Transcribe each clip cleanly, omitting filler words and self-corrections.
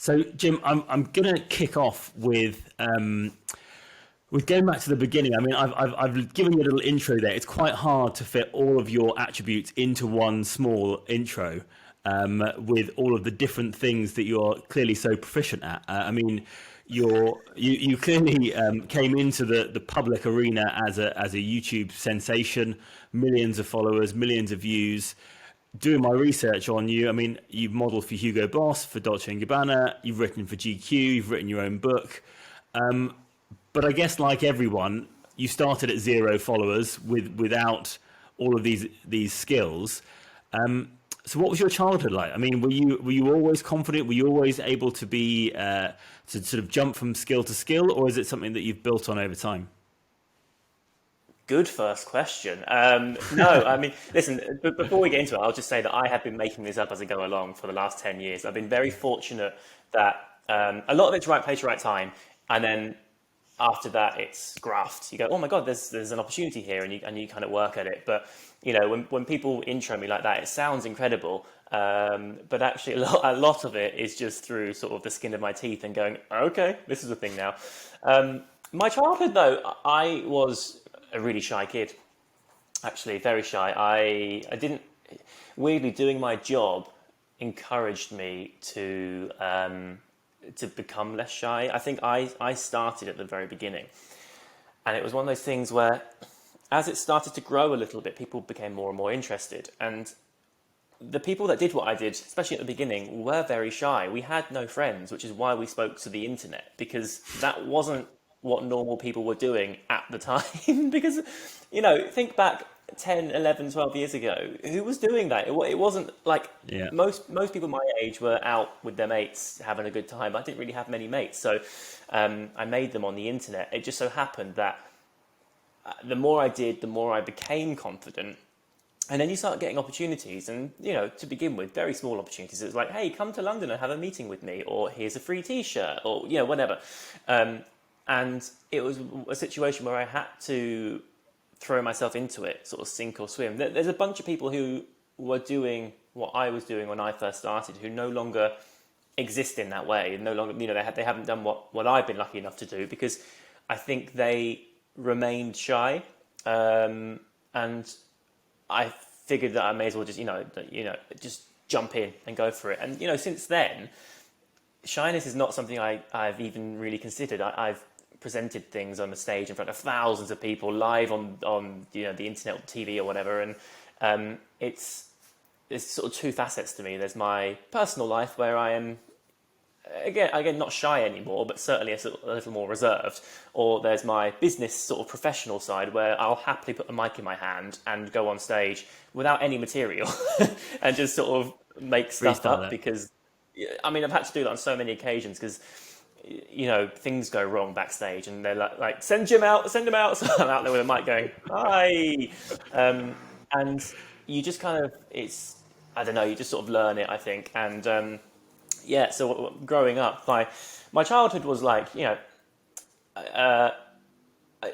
So, Jim, I'm going to kick off with going back to the beginning. I mean, I've given you a little intro there. It's quite hard to fit all of your attributes into one small intro, with all of the different things that you're clearly so proficient at. I mean, you clearly came into the public arena as a YouTube sensation, millions of followers, millions of views. Doing my research on you, I mean, you've modeled for Hugo Boss, for Dolce & Gabbana, you've written for GQ, you've written your own book. But I guess, like everyone, you started at 0 followers without all of these skills. So, what was your childhood like? I mean, were you always confident? Were you always able to be to sort of jump from skill to skill, or is it something that you've built on over time? Good first question. No, I mean, listen, before we get into it, I'll just say that I have been making this up as I go along for the last 10 years. I've been very fortunate that a lot of it's right place, right time. And then after that, it's graft. You go, oh my God, there's an opportunity here, and you kind of work at it. But, you know, when people intro me like that, it sounds incredible. But actually, a lot of it is just through sort of the skin of my teeth and going, okay, this is a thing now. My childhood, though, I was a really shy kid, actually, very shy. I didn't, weirdly, doing my job encouraged me to become less shy. I think I started at the very beginning, and it was one of those things where, as it started to grow a little bit, people became more and more interested. And the people that did what I did, especially at the beginning, were very shy. We had no friends, which is why we spoke to the internet, because that wasn't what normal people were doing at the time. Because, you know, think back 10, 11, 12 years ago, who was doing that? It wasn't like Yeah. most people my age were out with their mates having a good time. I didn't really have many mates, so I made them on the internet. It just so happened that the more I did, the more I became confident. And then you start getting opportunities, and, you know, to begin with, very small opportunities. It's like, hey, come to London and have a meeting with me, or here's a free T-shirt, or, you know, whatever. And it was a situation where I had to throw myself into it, sort of sink or swim. There's a bunch of people who were doing what I was doing when I first started, who no longer exist in that way, and no longer, you know, they haven't done what I've been lucky enough to do, because I think they remained shy, and I figured that I may as well just, just jump in and go for it. And, you know, since then, shyness is not something I've even really considered. I've presented things on the stage in front of thousands of people live on the internet or TV or whatever, and there's sort of two facets to me. There's my personal life, where I am again not shy anymore, but certainly a little more reserved. Or there's my business sort of professional side, where I'll happily put a mic in my hand and go on stage without any material and just sort of make stuff Freestyle up, that. because I mean, I've had to do that on so many occasions, because, you know, things go wrong backstage, and they're like send him out. So I'm out there with a mic going, hi. And you just kind of, I don't know, you just sort of learn it, I think. And so growing up, my childhood was like, you know,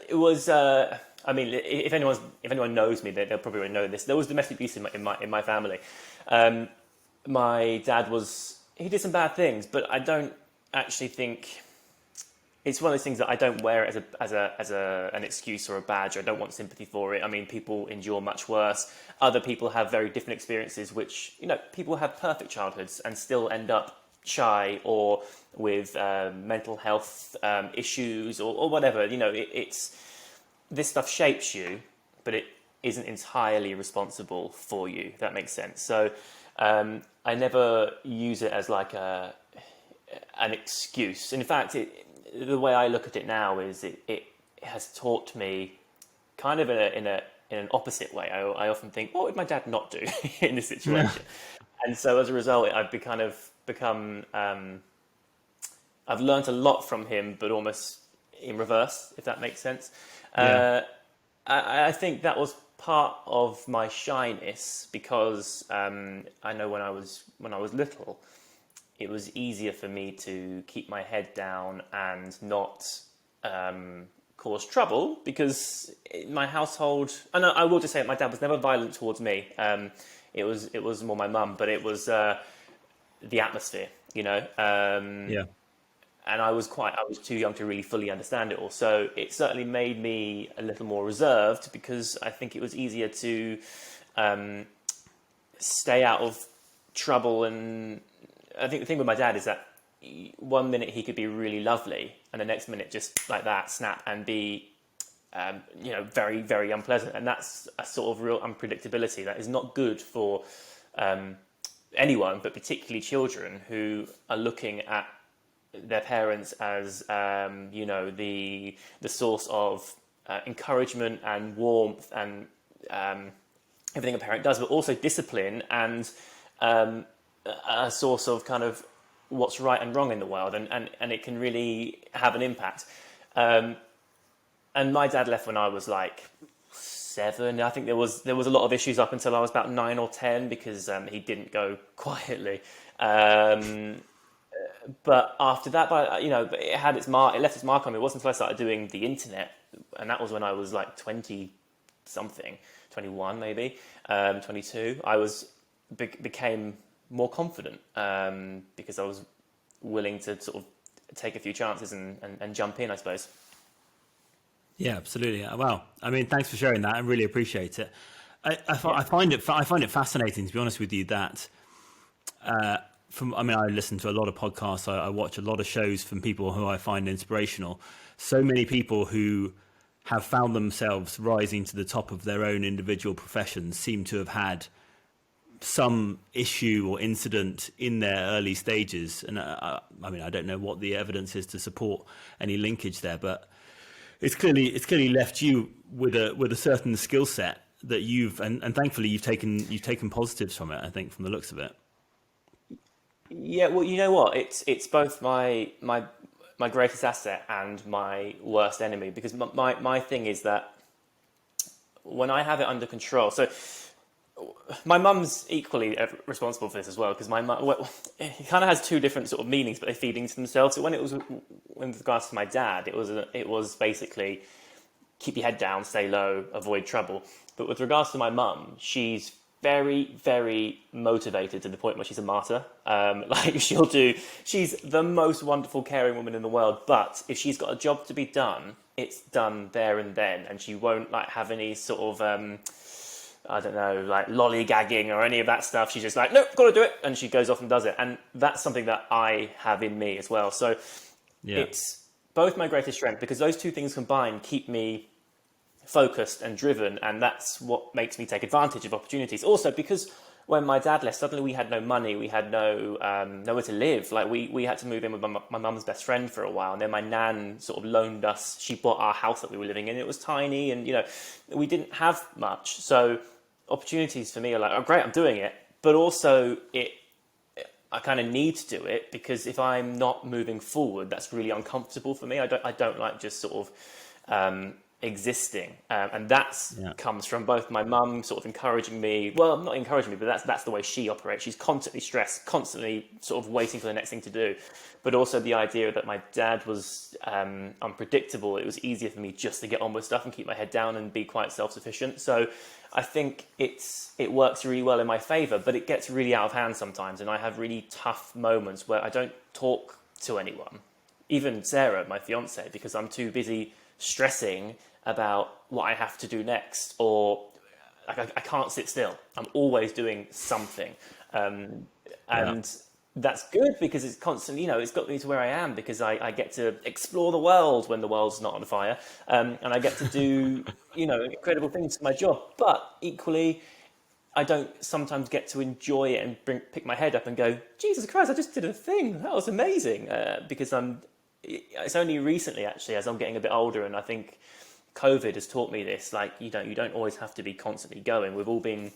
it was, I mean, if anyone knows me, they'll probably already know this. There was domestic abuse in my family. My dad he did some bad things, but I don't actually think it's one of those things that I don't wear it as an excuse or a badge. I don't want sympathy for it. I mean, people endure much worse. Other people have very different experiences, which, you know, people have perfect childhoods and still end up shy or with mental health issues or whatever. You know, this stuff shapes you, but it isn't entirely responsible for you, if that makes sense. So I never use it as like an excuse. In fact, the way I look at it now is it has taught me kind of in an opposite way. I often think, what would my dad not do in this situation? And so as a result, I've become I've learned a lot from him, but almost in reverse, if that makes sense. Yeah. I think that was part of my shyness, because I know when I was little, it was easier for me to keep my head down and not cause trouble, because in my household, and I will just say, my dad was never violent towards me. It was more my mum, but it was the atmosphere. you know. Yeah. And I was too young to really fully understand it all. So it certainly made me a little more reserved, because I think it was easier to stay out of trouble. And I think the thing with my dad is that one minute he could be really lovely, and the next minute just like that, snap, and be very, very unpleasant. And that's a sort of real unpredictability that is not good for anyone, but particularly children who are looking at their parents as the source of encouragement and warmth and everything a parent does, but also discipline and a source of kind of what's right and wrong in the world, and it can really have an impact. And my dad left when I was like 7. I think there was a lot of issues up until I was about 9 or 10, because he didn't go quietly. But after that, but it had its mark. It left its mark on me. It wasn't until I started doing the internet, and that was when I was like 20 something, 21 maybe, 22. Became more confident, because I was willing to sort of take a few chances and jump in, I suppose. Yeah, absolutely. Wow. I mean, thanks for sharing that. I really appreciate it. I find it fascinating, to be honest with you, that I listen to a lot of podcasts. I watch a lot of shows from people who I find inspirational. So many people who have found themselves rising to the top of their own individual professions seem to have had some issue or incident in their early stages. And I don't know what the evidence is to support any linkage there, but it's clearly left you with a certain skill set that and thankfully you've taken positives from it, I think, from the looks of it. Yeah, well, you know what? It's both my greatest asset and my worst enemy, because my thing is that when I have it under control. So my mum's equally responsible for this as well, because my mum, it kind of has two different sort of meanings, but they feed into themselves. So with regards to my dad, it was basically keep your head down, stay low, avoid trouble. But with regards to my mum, she's very, very motivated to the point where she's a martyr. She's the most wonderful, caring woman in the world. But if she's got a job to be done, it's done there and then, and she won't have any sort of lollygagging or any of that stuff. She's just like, nope, got to do it, and she goes off and does it. And that's something that I have in me as well. So It's both my greatest strength, because those two things combined keep me focused and driven, and that's what makes me take advantage of opportunities. Also, because when my dad left, suddenly we had no money, we had no nowhere to live. We had to move in with my mum's best friend for a while, and then my nan sort of loaned us. She bought our house that we were living in. It was tiny, and we didn't have much. So opportunities for me are like, oh great, I'm doing it, but also I kind of need to do it, because if I'm not moving forward, that's really uncomfortable for me. I don't like just sort of existing, and that's comes from both my mum sort of encouraging me. Well, not encouraging me, but that's the way she operates. She's constantly stressed, constantly sort of waiting for the next thing to do. But also the idea that my dad was unpredictable. It was easier for me just to get on with stuff and keep my head down and be quite self-sufficient. So I think it works really well in my favor, but it gets really out of hand sometimes, and I have really tough moments where I don't talk to anyone, even Sarah, my fiance, because I'm too busy stressing about what I have to do next, or I can't sit still. I'm always doing something, and that's good, because it's constantly, it's got me to where I am, because I get to explore the world when the world's not on fire, and I get to do incredible things for my job. But equally, I don't sometimes get to enjoy it and pick my head up and go, Jesus Christ, I just did a thing. That was amazing, because it's only recently, actually, as I'm getting a bit older, and I think COVID has taught me this. You don't always have to be constantly going. We've all been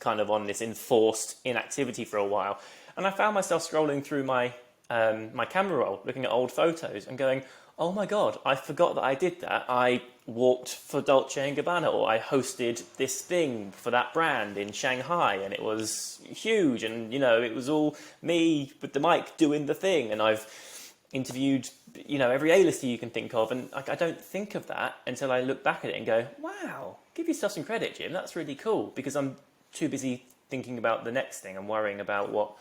kind of on this enforced inactivity for a while, and I found myself scrolling through my camera roll, looking at old photos, and going, "Oh my God, I forgot that I did that. I walked for Dolce & Gabbana, or I hosted this thing for that brand in Shanghai, and it was huge, and it was all me with the mic doing the thing, and I've interviewed every A-lister you can think of, and I don't think of that until I look back at it and go, wow, give yourself some credit, Jim, that's really cool, because I'm too busy thinking about the next thing and worrying about what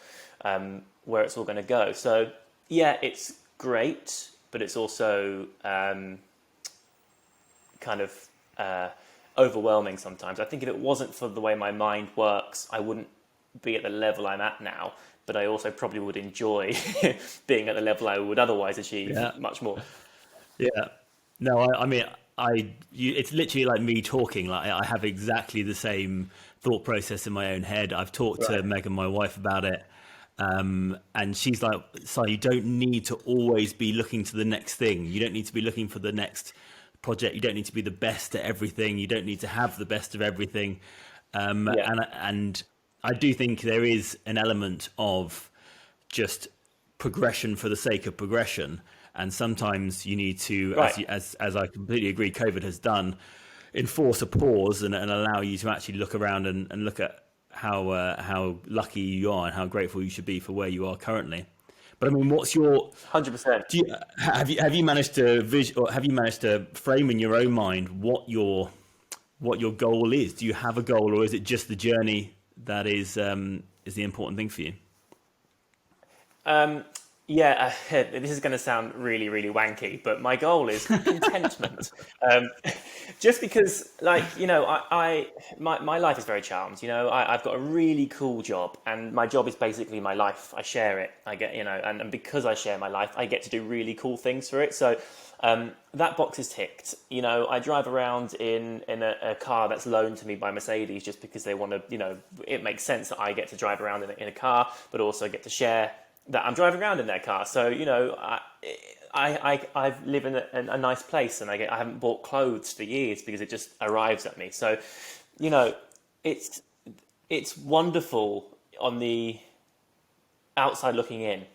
where it's all going to go. So yeah, it's great, but it's also kind of overwhelming sometimes. I think if it wasn't for the way my mind works, I wouldn't be at the level I'm at now. But I also probably would enjoy being at the level I would otherwise achieve much more. Yeah. No, I mean, it's literally like me talking. Like I have exactly the same thought process in my own head. I've talked to Right. Megan, my wife, about it. And she's like, so you don't need to always be looking to the next thing. You don't need to be looking for the next project. You don't need to be the best at everything. You don't need to have the best of everything. Yeah. And I do think there is an element of just progression for the sake of progression. And sometimes you need to, Right. as I completely agree, COVID has done, enforce a pause and allow you to actually look around and look at how lucky you are and how grateful you should be for where you are currently. But I mean, what's your 100%. have you managed to or have you managed to frame in your own mind what your goal is? Do you have a goal, or is it just the journey that is the important thing for you? Yeah, this is going to sound really, really wanky, but my goal is contentment. um, just because, like, my life is very charmed. I've got a really cool job, and my job is basically my life. I share it. I get, and because I share my life, I get to do really cool things for it. So that box is ticked. I drive around in a car that's loaned to me by Mercedes just because they want to. It makes sense that I get to drive around in a car, but also get to share that I'm driving around in their car. So, I live in a nice place, and I haven't bought clothes for years because it just arrives at me. So, it's wonderful on the outside looking in.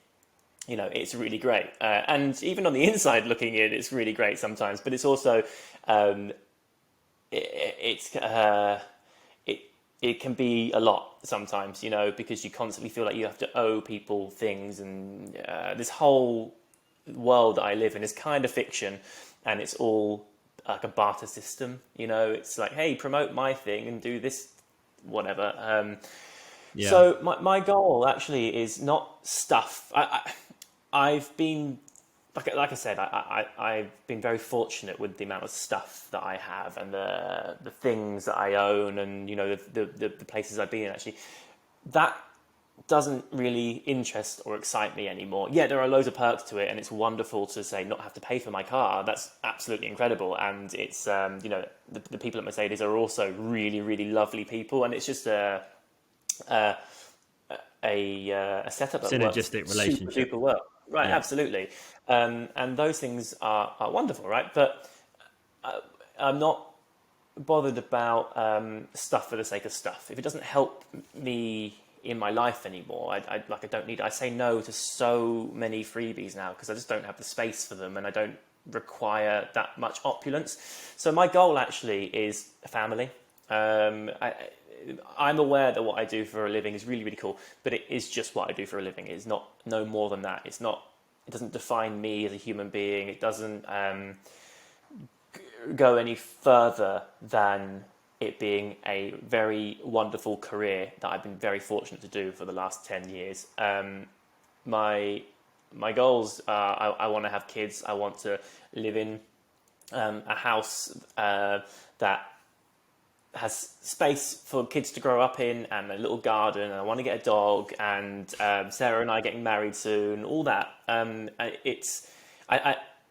It's really great. And even on the inside looking in, it's really great sometimes, but it's also, it can be a lot sometimes, because you constantly feel like you have to owe people things, and this whole world that I live in is kind of fiction, and it's all like a barter system. It's like, hey, promote my thing and do this, whatever. Yeah. So my goal actually is not stuff. I've been like I said, I've been very fortunate with the amount of stuff that I have and the things that I own, and the places I've been. Actually, that doesn't really interest or excite me anymore. Yeah, there are loads of perks to it, and it's wonderful to say not have to pay for my car. That's absolutely incredible, and it's the people at Mercedes are also really, really lovely people, and it's just a setup that Synergistic works relationship. super well. Right, Yeah. absolutely. And those things are wonderful, right? But I'm not bothered about stuff for the sake of stuff. If it doesn't help me in my life anymore, I don't need. I say no to so many freebies now because I just don't have the space for them, and I don't require that much opulence. So my goal actually is a family. I'm aware that what I do for a living is really, really cool, but it is just what I do for a living. It's not no more than that. It doesn't define me as a human being. It doesn't go any further than it being a very wonderful career that I've been very fortunate to do for the last 10 years. My goals are I want to have kids. I want to live in a house that has space for kids to grow up in, and a little garden, and I want to get a dog, and Sarah and I are getting married soon, all that. I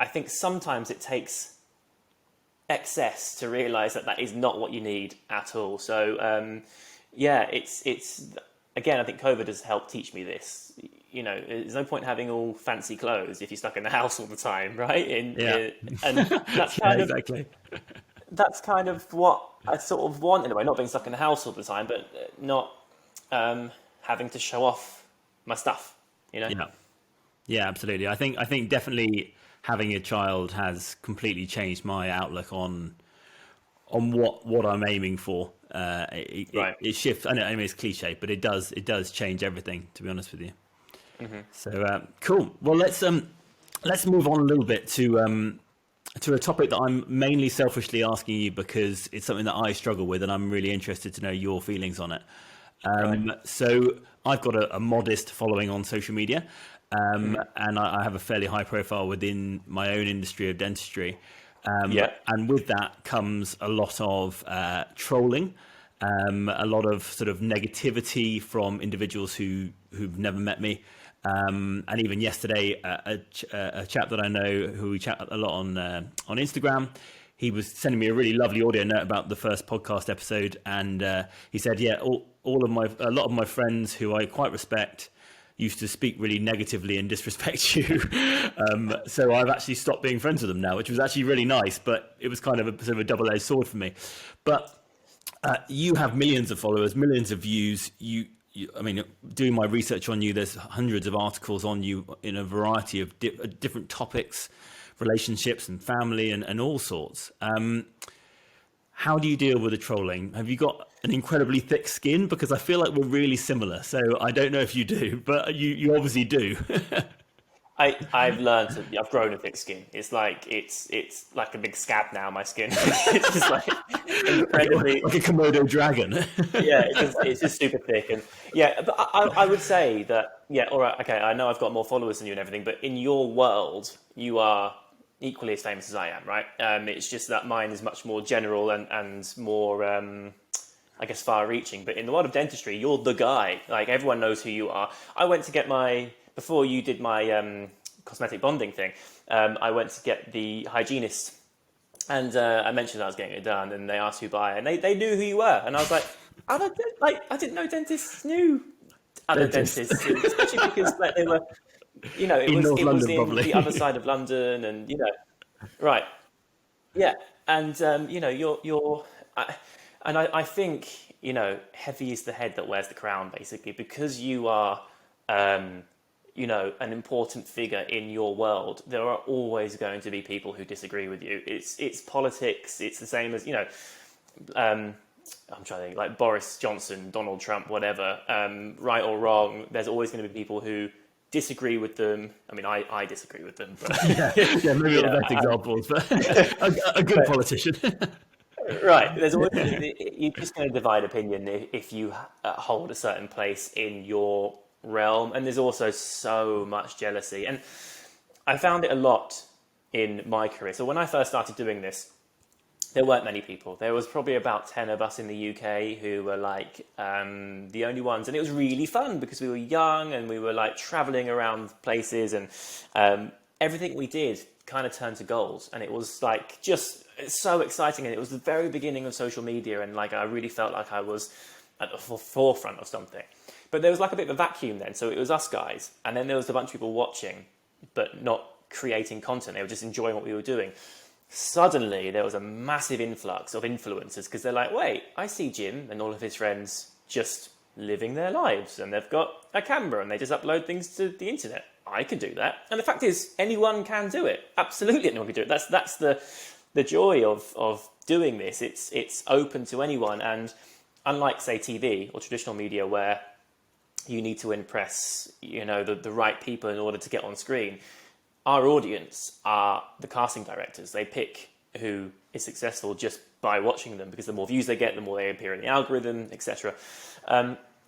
think sometimes it takes excess to realize that is not what you need at all. So it's again, I think COVID has helped teach me this. There's no point having all fancy clothes if you're stuck in the house all the time, right? And that's Yeah, kind of exactly. that's kind of what I sort of want in a way, not being stuck in the house all the time, but not having to show off my stuff, Yeah, absolutely. I think definitely having a child has completely changed my outlook on what I'm aiming for. Right. It shifts. I mean, it's cliche, but it does change everything, to be honest with you. Mm-hmm. So cool. Well, let's move on a little bit to a topic that I'm mainly selfishly asking you because it's something that I struggle with, and I'm really interested to know your feelings on it. Right. So I've got a modest following on social media, and I have a fairly high profile within my own industry of dentistry. Yeah. And with that comes a lot of trolling, a lot of sort of negativity from individuals who've never met me. And even yesterday, a chap that I know who we chat a lot on Instagram, he was sending me a really lovely audio note about the first podcast episode, and he said, "Yeah, a lot of my friends who I quite respect used to speak really negatively and disrespect you. So I've actually stopped being friends with them now, which was actually really nice, but it was kind of a sort of a double-edged sword for me. But you have millions of followers, millions of views. I mean, doing my research on you, there's hundreds of articles on you in a variety of different topics, relationships and family and all sorts. How do you deal with the trolling? Have you got an incredibly thick skin? Because I feel like we're really similar. So I don't know if you do, but you obviously do. I've grown a thick skin. It's like a big scab now. My skin. It's just like incredibly like a Komodo dragon. yeah. It's just super thick and yeah. But I would say that yeah. All right. Okay. I know I've got more followers than you and everything, but in your world, you are equally as famous as I am, right? It's just that mine is much more general and more, I guess, far-reaching. But in the world of dentistry, you're the guy. Like, everyone knows who you are. I went to get before you did my cosmetic bonding thing, I went to get the hygienist. And I mentioned I was getting it done, and they asked who by, and they knew who you were. And I was like, I didn't know dentists knew other dentists, especially because like, they were... it was London, in probably. the other side of London, and right, yeah, and I think heavy is the head that wears the crown, basically, because you are, an important figure in your world. There are always going to be people who disagree with you. It's politics. It's the same as I'm trying to think, like Boris Johnson, Donald Trump, whatever, right or wrong. There's always going to be people who disagree with them. I mean, I disagree with them, but yeah, maybe not the best examples, but a good politician. right. There's always you're just going to divide opinion if you hold a certain place in your realm, and there's also so much jealousy, and I found it a lot in my career. So when I first started doing this, there weren't many people. There was probably about 10 of us in the UK who were like the only ones. And it was really fun because we were young and we were like traveling around places, and everything we did kind of turned to gold. And it was like just so exciting. And it was the very beginning of social media. And like I really felt like I was at the forefront of something. But there was like a bit of a vacuum then. So it was us guys. And then there was a bunch of people watching, but not creating content. They were just enjoying what we were doing. Suddenly, there was a massive influx of influencers because they're like, wait, I see Jim and all of his friends just living their lives, and they've got a camera and they just upload things to the internet. I could do that. And the fact is, anyone can do it. Absolutely anyone can do it. That's the joy of doing this. It's open to anyone. And unlike, say, TV or traditional media where you need to impress, the right people in order to get on screen, our audience are the casting directors. They pick who is successful just by watching them, because the more views they get, the more they appear in the algorithm, etc.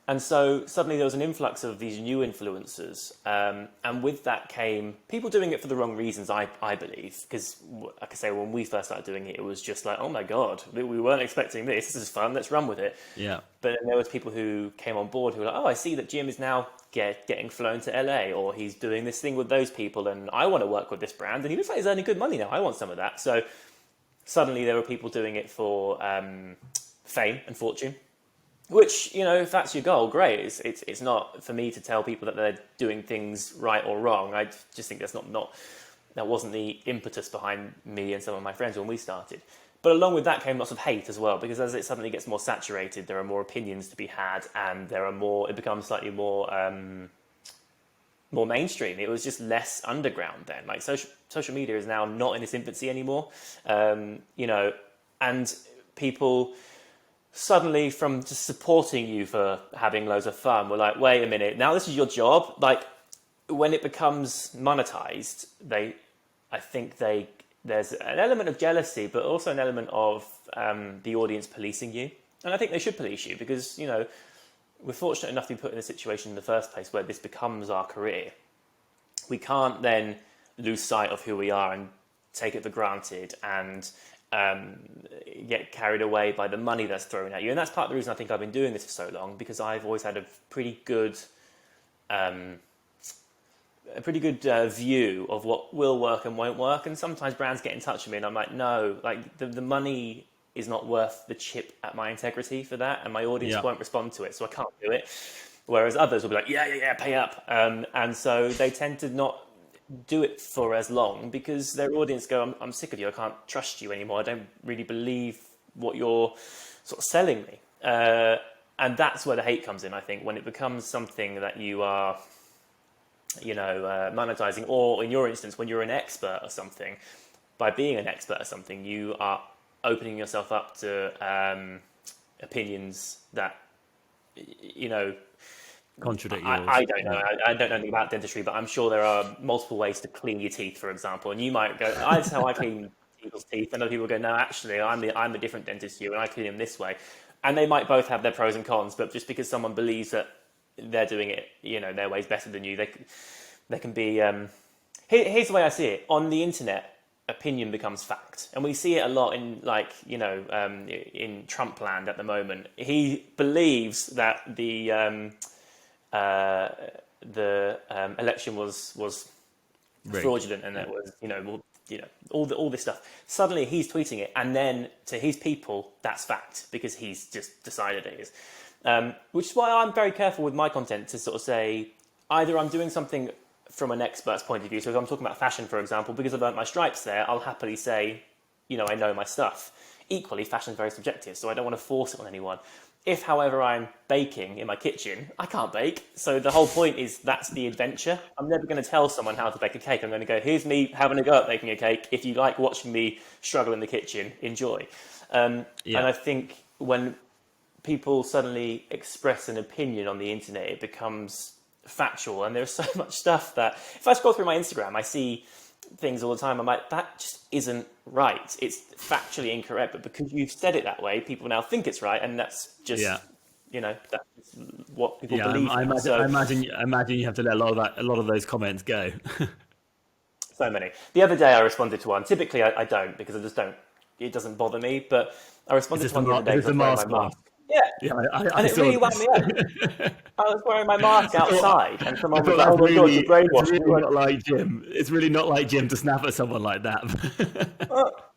And so suddenly there was an influx of these new influencers. And with that came people doing it for the wrong reasons, I believe. Because, like I say, when we first started doing it, it was just like, oh my God, we weren't expecting this. This is fun. Let's run with it. Yeah. But then there was people who came on board who were like, oh, I see that Jim is now getting flown to LA, or he's doing this thing with those people, and I want to work with this brand, and he looks like he's earning good money now. I want some of that. So suddenly there were people doing it for fame and fortune. Which, if that's your goal, great. It's not for me to tell people that they're doing things right or wrong. I just think that wasn't the impetus behind me and some of my friends when we started. But along with that came lots of hate as well, because as it suddenly gets more saturated, there are more opinions to be had, and it becomes slightly more mainstream. It was just less underground then. Like social media is now not in its infancy anymore, and people suddenly, from just supporting you for having loads of fun, we're like, wait a minute, now this is your job. Like, when it becomes monetized, I think there's an element of jealousy, but also an element of the audience policing you. And I think they should police you because, we're fortunate enough to be put in a situation in the first place where this becomes our career. We can't then lose sight of who we are and take it for granted and get carried away by the money that's thrown at you. And that's part of the reason I think I've been doing this for so long, because I've always had a pretty good view of what will work and won't work. And sometimes brands get in touch with me and I'm like, no, like the money is not worth the chip at my integrity for that, and my audience won't respond to it, so I can't do it. Whereas others will be like, yeah, pay up. And so they tend to not do it for as long because their audience go, I'm sick of you, I can't trust you anymore, I don't really believe what you're sort of selling me. And that's where the hate comes in, I think, when it becomes something that you are, monetizing, or in your instance, when you're an expert or something. By being an expert at something, you are opening yourself up to opinions that, contradict yours. I don't know. I don't know anything about dentistry, but I'm sure there are multiple ways to clean your teeth, for example. And you might go, "That's how I clean people's teeth," and other people go, "No, actually, I'm a different dentist to you, and I clean them this way." And they might both have their pros and cons, but just because someone believes that they're doing it, their way's better than you, they can be. Here's the way I see it: on the internet, opinion becomes fact, and we see it a lot in in Trump land at the moment. He believes that the election was fraudulent, and that was all this stuff. Suddenly he's tweeting it, and then to his people that's fact because he's just decided it is. Which is why I'm very careful with my content to sort of say either I'm doing something from an expert's point of view. So if I'm talking about fashion, for example, because I've earned my stripes there, I'll happily say, I know my stuff. Equally, fashion is very subjective, so I don't want to force it on anyone. If, however, I'm baking in my kitchen, I can't bake. So the whole point is that's the adventure. I'm never going to tell someone how to bake a cake. I'm going to go, here's me having a go at baking a cake. If you like watching me struggle in the kitchen, enjoy. And I think when people suddenly express an opinion on the internet, it becomes factual. And there's so much stuff that if I scroll through my Instagram, I see things all the time. I'm like, that just isn't right. It's factually incorrect, but because you've said it that way, people now think it's right, and that's just that's what people believe. I imagine you have to let a lot of those comments go. So many. The other day I responded to one. Typically I don't, because I just don't. It doesn't bother me. But I responded to one the other day. It's a mask one. Yeah, and it really wound me up. I was wearing my mask outside, and someone was like, "Oh my God, you're brainwashed." It's really not like Jim. It's really not like Jim to snap at someone like that.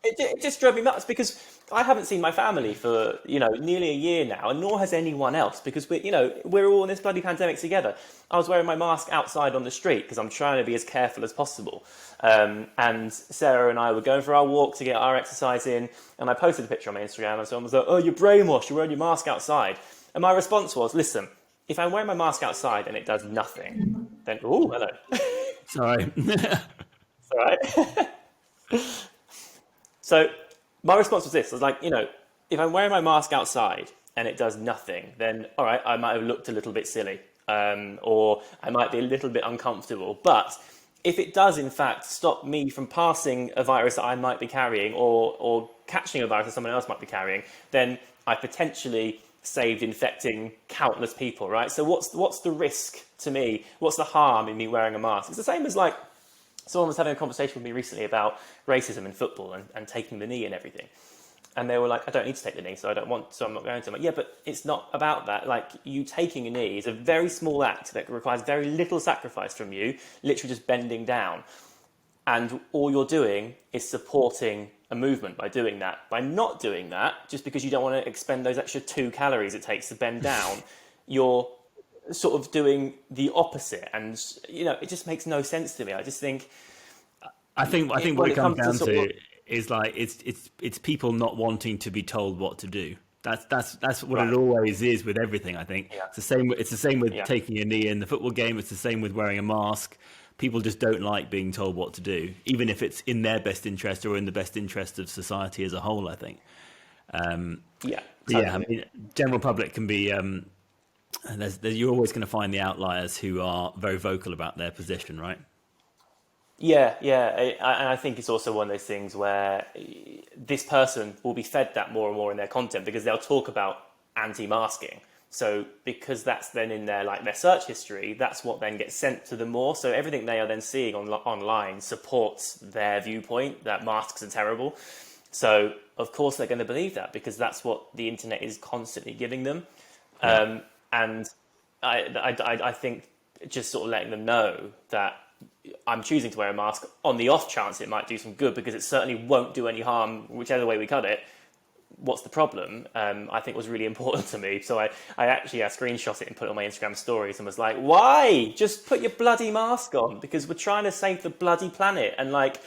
It just drove me nuts because I haven't seen my family for nearly a year now, and nor has anyone else, because we're all in this bloody pandemic together. I was wearing my mask outside on the street because I'm trying to be as careful as possible. And Sarah and I were going for our walk to get our exercise in, and I posted a picture on my Instagram, and someone was like, "Oh, you're brainwashed. You're wearing your mask outside." And my response was, "Listen, if I'm wearing my mask outside and it does nothing, then hello." Sorry. It's all right. So my response was this. I was like, if I'm wearing my mask outside and it does nothing, then all right, I might have looked a little bit silly, or I might be a little bit uncomfortable. But if it does, in fact, stop me from passing a virus that I might be carrying, or catching a virus that someone else might be carrying, then I potentially saved infecting countless people, right? So what's the risk to me? What's the harm in me wearing a mask? It's the same as like, someone was having a conversation with me recently about racism in football and taking the knee and everything. And they were like, "I don't need to take the knee, so I'm not going to." I'm like, yeah, but it's not about that. Like, you taking a knee is a very small act that requires very little sacrifice from you, literally just bending down. And all you're doing is supporting a movement by doing that. By not doing that, just because you don't want to expend those extra 2 calories it takes to bend down, you're sort of doing the opposite. And, it just makes no sense to me. I just think... I think what it comes down to is like it's people not wanting to be told what to do. That's what it always is with everything. I think it's the same with taking a knee in the football game. It's the same with wearing a mask. People just don't like being told what to do, even if it's in their best interest or in the best interest of society as a whole. I think. Totally. I mean, general public can be. You're always going to find the outliers who are very vocal about their position, right? Yeah. And I think it's also one of those things where this person will be fed that more and more in their content, because they'll talk about anti-masking, So because that's then in their like their search history, that's what then gets sent to them more. So everything they are then seeing online supports their viewpoint that masks are terrible. So of course they're going to believe that because that's what the internet is constantly giving them. Yeah. And I think just sort of letting them know that I'm choosing to wear a mask on the off chance it might do some good, because it certainly won't do any harm whichever way we cut it. What's the problem? I think was really important to me. So I actually screenshot it and put it on my Instagram stories and was like, why? Just put your bloody mask on, because we're trying to save the bloody planet. And like,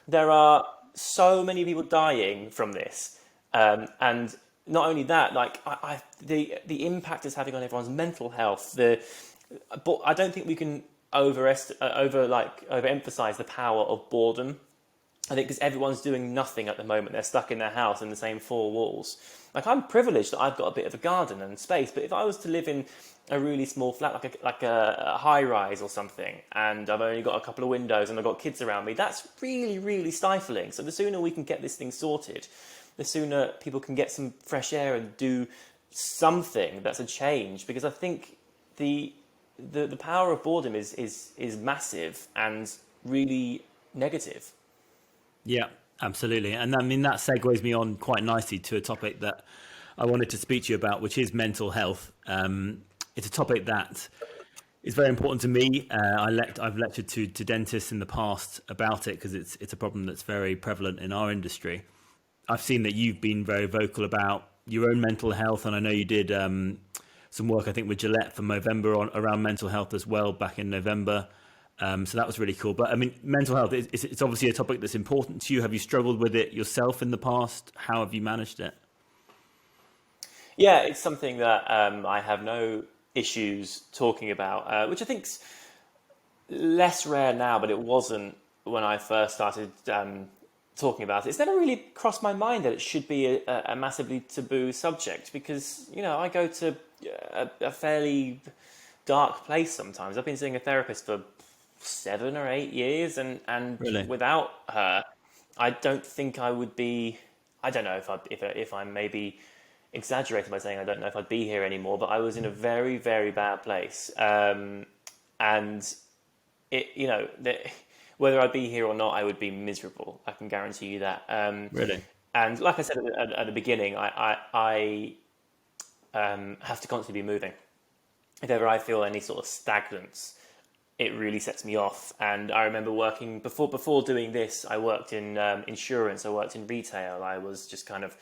there are so many people dying from this. And not only that, like the impact it's having on everyone's mental health. But I don't think we can overemphasize the power of boredom. I think because everyone's doing nothing at the moment, they're stuck in their house in the same four walls. Like, I'm privileged that I've got a bit of a garden and space, but if I was to live in a really small flat, like a high rise or something, and I've only got a couple of windows and I've got kids around me, that's really, really stifling. So the sooner we can get this thing sorted, the sooner people can get some fresh air and do something that's a change. Because I think the power of boredom is massive and really negative. Yeah, absolutely. And I mean, that segues me on quite nicely to a topic that I wanted to speak to you about, which is mental health. It's a topic that is very important to me. I've lectured to dentists in the past about it because it's a problem that's very prevalent in our industry. I've seen that you've been very vocal about your own mental health, and I know you did some work, I think, with Gillette for Movember around mental health as well back in November. So that was really cool. But I mean, mental health, it's obviously a topic that's important to you. Have you struggled with it yourself in the past? How have you managed it? Yeah, it's something that I have no issues talking about, which I think's less rare now, but it wasn't when I first started talking about it. It's never really crossed my mind that it should be a massively taboo subject, because, you know, I go to a fairly dark place sometimes. I've been seeing a therapist for 7 or 8 years, and Really? without her, I don't think I would be. I don't know if I'm maybe exaggerating by saying I don't know if I'd be here anymore. But I was in a very, very bad place, and it, you know, whether I'd be here or not, I would be miserable. I can guarantee you that. Really? And like I said at the beginning, I have to constantly be moving. If ever I feel any sort of stagnance, it really sets me off. And I remember working before doing this, I worked in insurance, I worked in retail. I was just kind of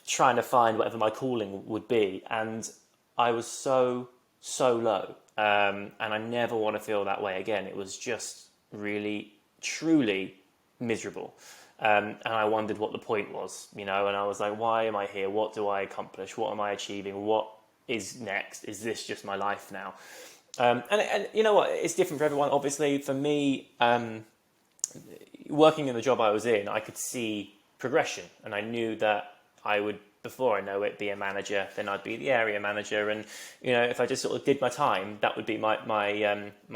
trying to find whatever my calling would be, and I was so low, and I never want to feel that way again. It was just really, truly miserable. And I wondered what the point was, you know, and I was like, why am I here? What do I accomplish? What am I achieving? What is next? Is this just my life now? And you know what? It's different for everyone. Obviously, for me, working in the job I was in, I could see progression, and I knew that I would, before I know it, be a manager. Then I'd be the area manager, and you know, if I just sort of did my time, that would be my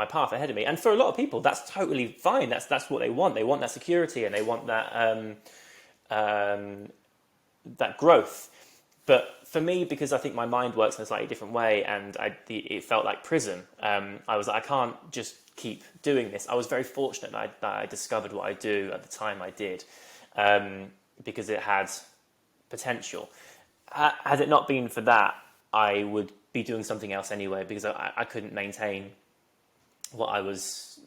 path ahead of me. And for a lot of people, that's totally fine. That's what they want. They want that security, and they want that that growth. But for me, because I think my mind works in a slightly different way, and it felt like prison. I was like, I can't just keep doing this. I was very fortunate that I discovered what I do at the time I did, because it had potential. Had it not been for that, I would be doing something else anyway, because I couldn't maintain what I was,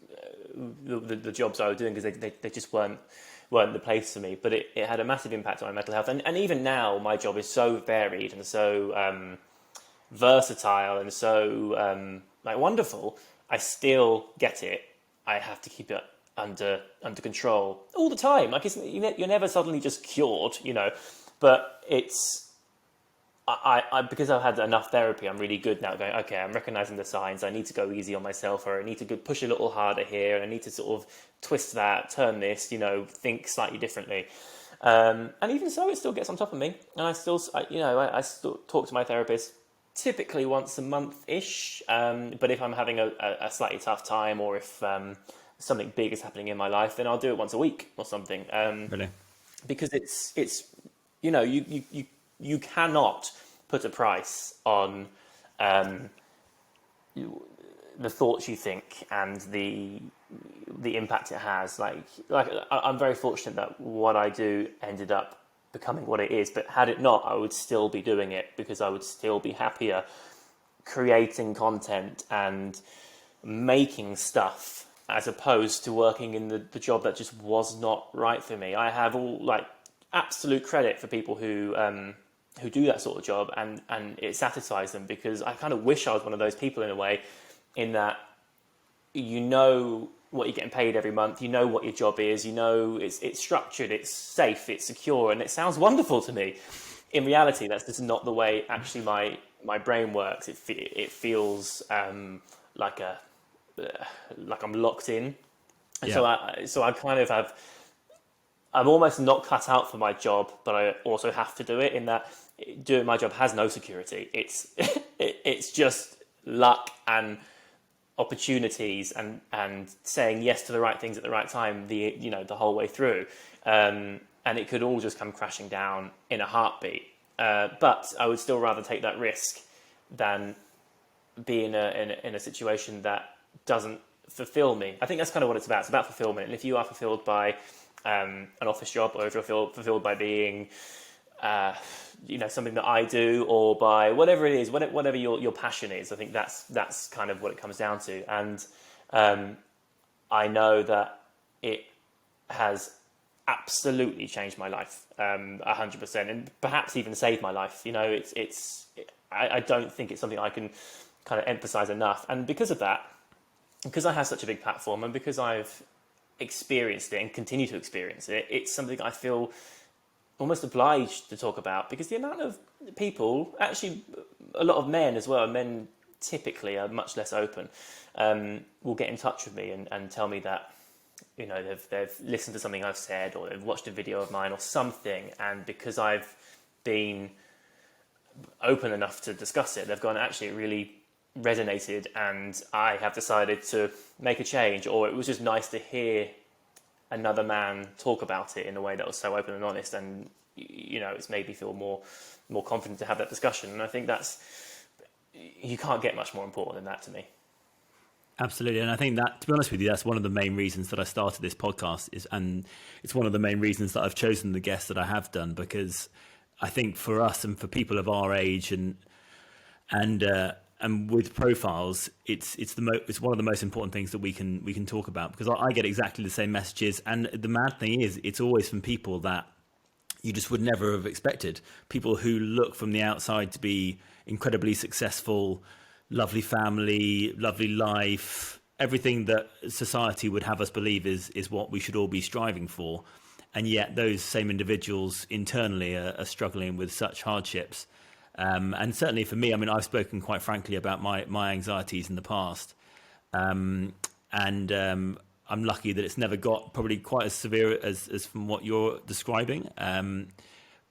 the jobs I was doing, because they just weren't the place for me. But it had a massive impact on my mental health. And even now, my job is so varied and so versatile and so like wonderful. I still get it. I have to keep it under control all the time. Like you're never suddenly just cured, you know. But it's I because I've had enough therapy, I'm really good now. Going, okay, I'm recognizing the signs. I need to go easy on myself, or I need to push a little harder here, and I need to sort of twist that, turn this, you know, think slightly differently. And even so, it still gets on top of me, and I still talk to my therapist typically once a month-ish. But if I'm having a slightly tough time, or if something big is happening in my life, then I'll do it once a week or something. Really? Because it's you know, you cannot put a price on the thoughts you think and the impact it has. I'm very fortunate that what I do ended up becoming what it is, but had it not, I would still be doing it because I would still be happier creating content and making stuff as opposed to working in the job that just was not right for me. I have all absolute credit for people who do that sort of job and it satisfies them, because I kind of wish I was one of those people in a way, in that you know what you're getting paid every month, you know what your job is, you know it's structured, it's safe, it's secure, and it sounds wonderful to me. In reality, that's just not the way actually my brain works. It feels like I'm locked in, and so I kind of have. I'm almost not cut out for my job, but I also have to do it. In that, doing my job has no security. It's just luck and opportunities and saying yes to the right things at the right time. The whole way through, and it could all just come crashing down in a heartbeat. But I would still rather take that risk than be in a situation that doesn't fulfill me. I think that's kind of what it's about. It's about fulfillment. And if you are fulfilled by an office job, or if you're fulfilled by being something that I do, or by whatever it is, whatever your passion is, I think that's kind of what it comes down to. And I know that it has absolutely changed my life 100%, and perhaps even saved my life. I don't think it's something I can kind of emphasize enough. And because of that, because I have such a big platform, and because I've experienced it and continue to experience it, it's something I feel almost obliged to talk about, because the amount of people, actually a lot of men as well, men typically are much less open, will get in touch with me and tell me that they've listened to something I've said, or they've watched a video of mine or something, and because I've been open enough to discuss it, they've gone, actually it really resonated and I have decided to make a change, or it was just nice to hear another man talk about it in a way that was so open and honest, and it's made me feel more confident to have that discussion. And I think you can't get much more important than that to me. Absolutely. And I think that, to be honest with you, that's one of the main reasons that I started this podcast, and it's one of the main reasons that I've chosen the guests that I have done, because I think for us and for people of our age and with profiles, it's one of the most important things that we can talk about, because I get exactly the same messages. And the mad thing is, it's always from people that you just would never have expected. People who look from the outside to be incredibly successful, lovely family, lovely life, everything that society would have us believe is what we should all be striving for. And yet those same individuals internally are struggling with such hardships. And certainly for me, I mean, I've spoken quite frankly about my anxieties in the past. And I'm lucky that it's never got probably quite as severe as from what you're describing.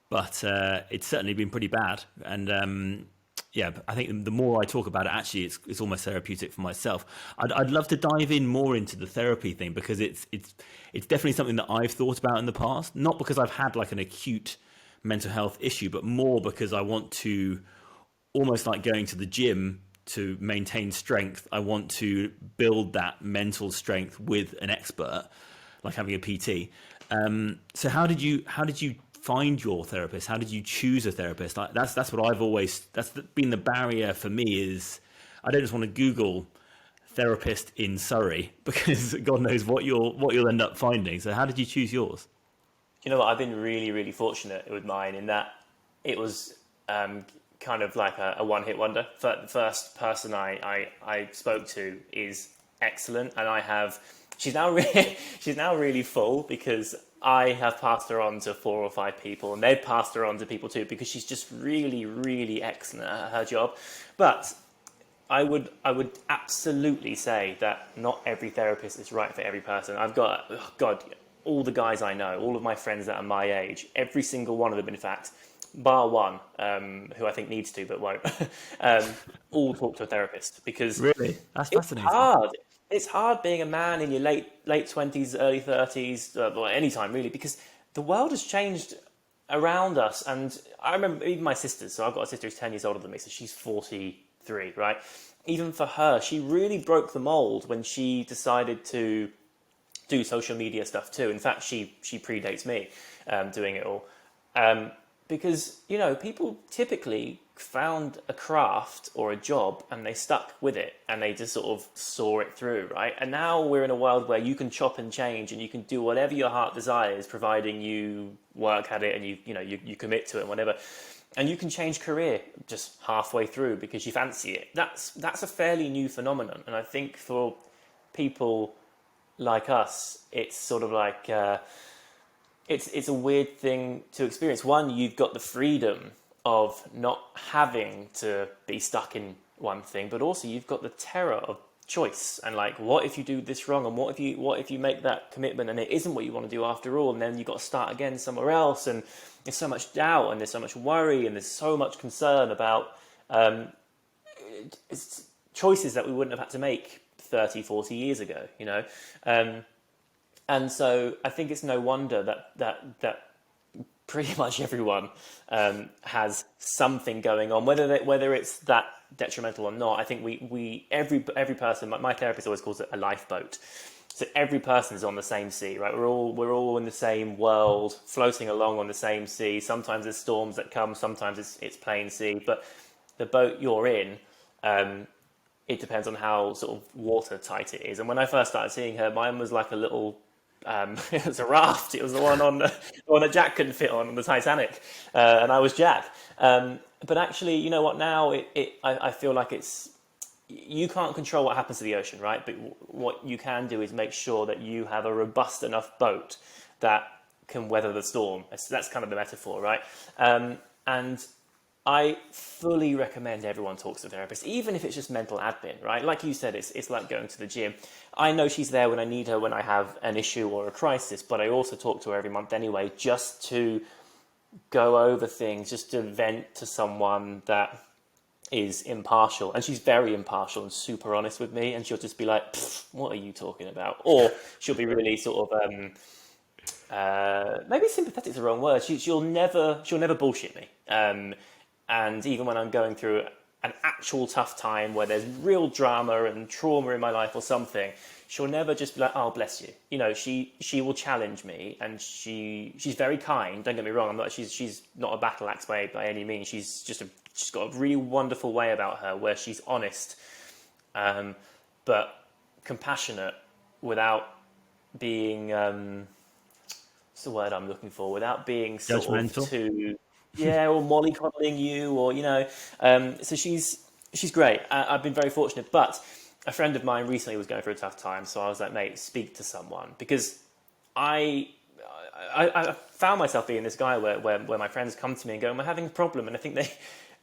But it's certainly been pretty bad. And I think the more I talk about it, actually, it's almost therapeutic for myself. I'd love to dive in more into the therapy thing, because it's definitely something that I've thought about in the past, not because I've had like an acute mental health issue, but more because I want to, almost like going to the gym to maintain strength, I want to build that mental strength with an expert, like having a PT. So how did you find your therapist? How did you choose a therapist? Like that's what I've always, been the barrier for me, is I don't just want to Google therapist in Surrey, because God knows what you'll end up finding. So how did you choose yours? You know what? I've been really, really fortunate with mine, in that it was kind of like a one-hit wonder. The first person I spoke to is excellent, and she's now really full, because I have passed her on to 4 or 5 people, and they've passed her on to people too, because she's just really, really excellent at her job. But I would absolutely say that not every therapist is right for every person. I've got, all the guys I know, all of my friends that are my age, every single one of them, in fact, bar one, who I think needs to but won't, all talk to a therapist, because really, that's fascinating. It's hard being a man in your late 20s, early 30s, or any time really, because the world has changed around us, and I remember even my sisters. So I've got a sister who's 10 years older than me, so she's 43, right? Even for her, she really broke the mold when she decided to do social media stuff too. In fact, she predates me doing it all. Because, you know, people typically found a craft or a job and they stuck with it and they just sort of saw it through, right? And now we're in a world where you can chop and change and you can do whatever your heart desires, providing you work at it and you commit to it and whatever. And you can change career just halfway through because you fancy it. That's a fairly new phenomenon. And I think for people like us, it's sort of like it's a weird thing to experience. One, you've got the freedom of not having to be stuck in one thing, but also you've got the terror of choice and like, what if you do this wrong, and what if you make that commitment and it isn't what you want to do after all, and then you've got to start again somewhere else, and there's so much doubt and there's so much worry and there's so much concern about it's choices that we wouldn't have had to make 30, 40 years ago, you know. And so I think it's no wonder that pretty much everyone has something going on, whether it's that detrimental or not. I think every person, my therapist always calls it a lifeboat. So every person is on the same sea, right? We're all in the same world, floating along on the same sea. Sometimes there's storms that come, sometimes it's plain sea. But the boat you're in, it depends on how sort of watertight it is. And when I first started seeing her, mine was like a little. It was a raft. It was the one the one that Jack couldn't fit on the Titanic, and I was Jack. But actually, you know what? Now I feel like you can't control what happens to the ocean, right? But what you can do is make sure that you have a robust enough boat that can weather the storm. That's kind of the metaphor, right? And I fully recommend everyone talks to a therapist, even if it's just mental admin, right? Like you said, it's like going to the gym. I know she's there when I need her, when I have an issue or a crisis, but I also talk to her every month anyway, just to go over things, just to vent to someone that is impartial. And she's very impartial and super honest with me, and she'll just be like, what are you talking about? Or she'll be really sort of maybe sympathetic is the wrong word. She'll never bullshit me. And even when I'm going through an actual tough time where there's real drama and trauma in my life or something, she'll never just be like, oh, bless you. You know, she will challenge me, and she's very kind. Don't get me wrong. She's not a battle axe by any means. She's got a really wonderful way about her where she's honest, but compassionate without being, what's the word I'm looking for? Without being sort Judgmental. of too, yeah, or mollycoddling you, or, you know. So she's great. I've been very fortunate, but a friend of mine recently was going through a tough time, so I was like, mate, speak to someone, because I found myself being this guy where my friends come to me and go, we're having a problem, and I think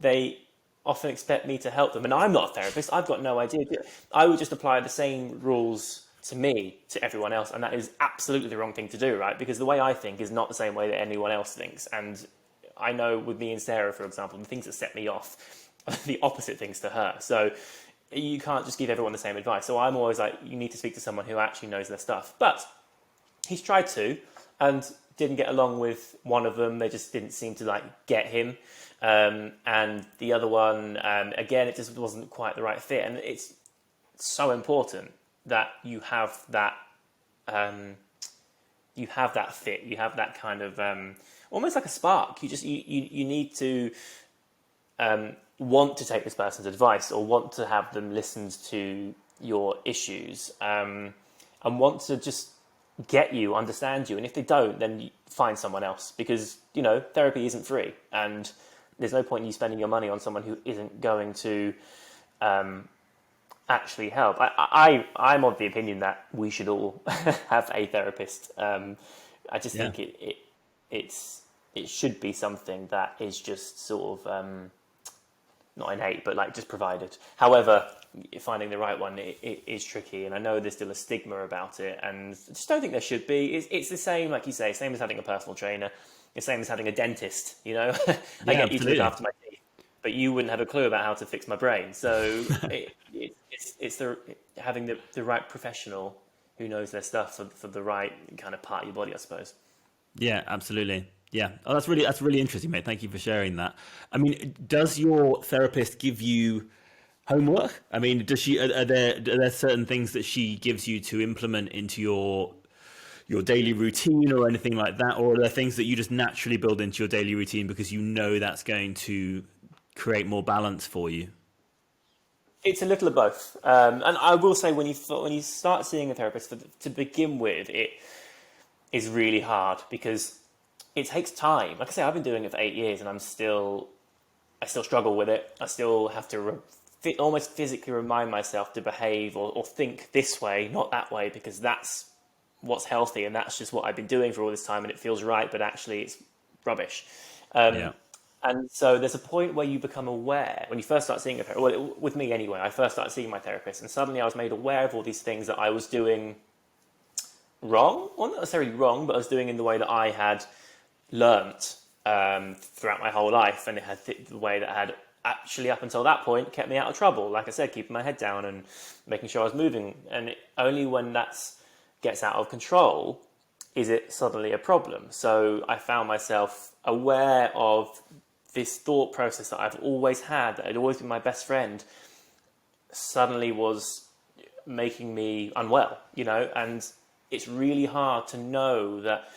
they often expect me to help them, and I'm not a therapist. I've got no idea. I would just apply the same rules to me to everyone else, and that is absolutely the wrong thing to do, right? Because the way I think is not the same way that anyone else thinks, and I know with me and Sarah, for example, the things that set me off are the opposite things to her. So you can't just give everyone the same advice. So I'm always like, you need to speak to someone who actually knows their stuff. But he's tried to, and didn't get along with one of them. They just didn't seem to like get him. And the other one, again, it just wasn't quite the right fit. And it's so important that you have that fit. You have that kind of almost like a spark. You need to want to take this person's advice, or want to have them listen to your issues, and want to just get you, understand you. And if they don't, then you find someone else, because, you know, therapy isn't free, and there's no point in you spending your money on someone who isn't going to actually help. I'm of the opinion that we should all have a therapist. I just think it should be something that is just sort of not innate, but like just provided. However, finding the right one it is tricky, and I know there's still a stigma about it, and I just don't think there should be. It's the same, like you say, same as having a personal trainer, the same as having a dentist. You know, I get you to look after my teeth, but you wouldn't have a clue about how to fix my brain. So it's having the right professional who knows their stuff for the right kind of part of your body, I suppose. Yeah, absolutely. Yeah. Oh, that's really interesting, mate. Thank you for sharing that. I mean, does your therapist give you homework? I mean, does she? Are there certain things that she gives you to implement into your daily routine or anything like that, or are there things that you just naturally build into your daily routine because you know that's going to create more balance for you? It's a little of both, and I will say when you start seeing a therapist, to begin with, it is really hard because it takes time. Like I say, I've been doing it for 8 years, and I still struggle with it. I still have to almost physically remind myself to behave or think this way, not that way, because that's what's healthy, and that's just what I've been doing for all this time, and it feels right, but actually it's rubbish. Yeah. And so there's a point where you become aware when you first start seeing a therapist. Well, with me anyway, I first started seeing my therapist, and suddenly I was made aware of all these things that I was doing wrong, or not necessarily wrong, but I was doing in the way that I had learnt throughout my whole life, and it had the way that had actually up until that point kept me out of trouble. Like I said, keeping my head down and making sure I was moving, and only when that gets out of control is it suddenly a problem. So I found myself aware of this thought process that I've always had, that had always been my best friend, suddenly was making me unwell, and it's really hard to know that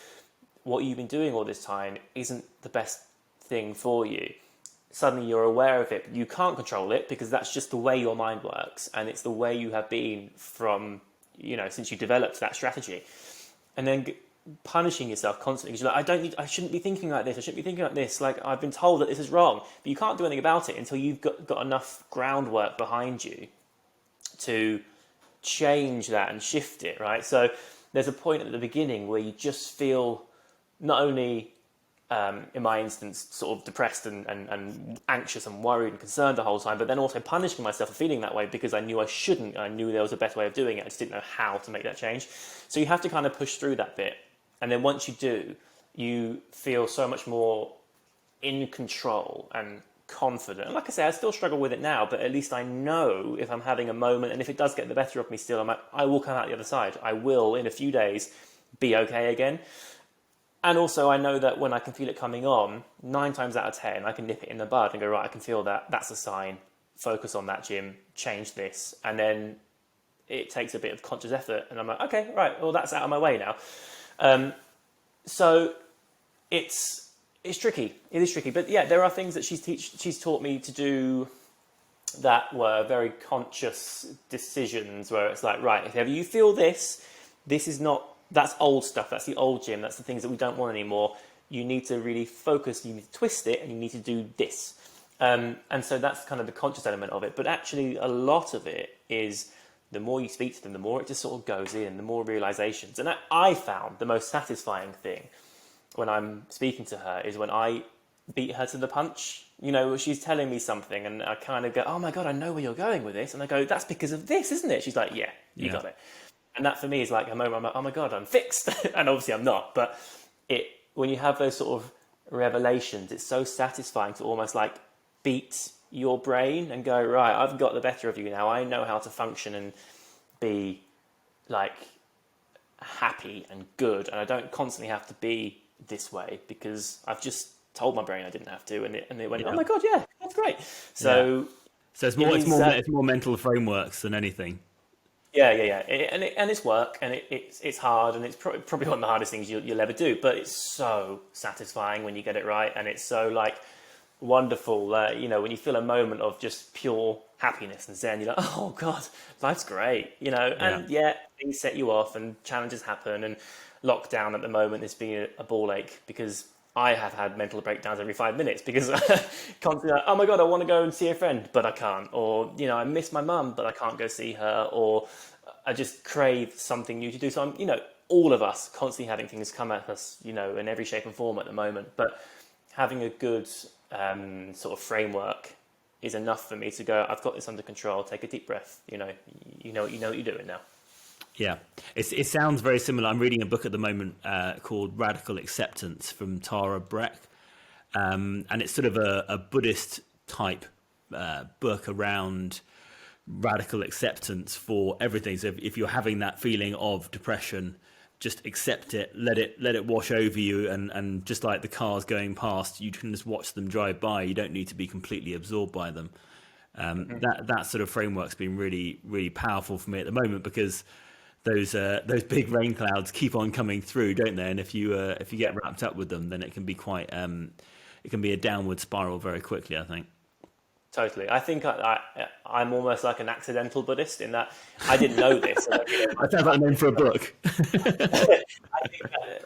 what you've been doing all this time isn't the best thing for you. Suddenly you're aware of it, but you can't control it because that's just the way your mind works, and it's the way you have been from, since you developed that strategy. And then punishing yourself constantly because you're like, I shouldn't be thinking like this. I shouldn't be thinking like this. Like, I've been told that this is wrong, but you can't do anything about it until you've got enough groundwork behind you to change that and shift it, right? So there's a point at the beginning where you just feel not only, in my instance, sort of depressed and anxious and worried and concerned the whole time, but then also punishing myself for feeling that way because I knew I shouldn't. I knew there was a better way of doing it. I just didn't know how to make that change. So you have to kind of push through that bit. And then once you do, you feel so much more in control and confident. And like I say, I still struggle with it now, but at least I know if I'm having a moment, and if it does get the better of me still, I will come out the other side. I will, in a few days, be okay again. And also I know that when I can feel it coming on, 9 times out of 10, I can nip it in the bud and go, right, I can feel that. That's a sign. Focus on that, Jim. Change this. And then it takes a bit of conscious effort. And I'm like, okay, right, well, that's out of my way now. So it's tricky. It is tricky. But yeah, there are things that she's taught me to do that were very conscious decisions where it's like, right, if ever you feel this is not, that's old stuff. That's the old Jim. That's the things that we don't want anymore. You need to really focus. You need to twist it, and you need to do this. And so that's kind of the conscious element of it. But actually, a lot of it is the more you speak to them, the more it just sort of goes in, the more realizations. And I found the most satisfying thing when I'm speaking to her is when I beat her to the punch. She's telling me something, and I kind of go, oh my God, I know where you're going with this. And I go, that's because of this, isn't it? She's like, yeah, you got it. And that for me is like a moment I'm like, oh my God, I'm fixed. And obviously I'm not. But when you have those sort of revelations, it's so satisfying to almost like beat your brain and go, right, I've got the better of you now. I know how to function and be like happy and good. And I don't constantly have to be this way because I've just told my brain I didn't have to. And it went, oh my God, yeah, that's great. So, it's more mental frameworks than anything. Yeah. And it's work, and it's hard, and it's probably one of the hardest things you'll ever do. But it's so satisfying when you get it right, and it's so like wonderful. When you feel a moment of just pure happiness and zen, you're like, oh God, life's great. And things set you off, and challenges happen, and lockdown at the moment has been a ball ache because I have had mental breakdowns every 5 minutes because constantly like, oh my God, I want to go and see a friend, but I can't. Or, I miss my mum, but I can't go see her. Or I just crave something new to do. So I'm, all of us constantly having things come at us, in every shape and form at the moment. But having a good sort of framework is enough for me to go, I've got this under control. Take a deep breath. You know what you're doing now. Yeah, it sounds very similar. I'm reading a book at the moment called Radical Acceptance from Tara Brach, and it's sort of a Buddhist type book around radical acceptance for everything. So if you're having that feeling of depression, just accept it, let it wash over you, and just like the cars going past, you can just watch them drive by. You don't need to be completely absorbed by them. That sort of framework's been really, really powerful for me at the moment, because those big rain clouds keep on coming through, don't they? And if you get wrapped up with them, then it can be quite it can be a downward spiral very quickly, I think. Totally. I think I'm almost like an accidental Buddhist in that I didn't know this. I sound like a name for a book.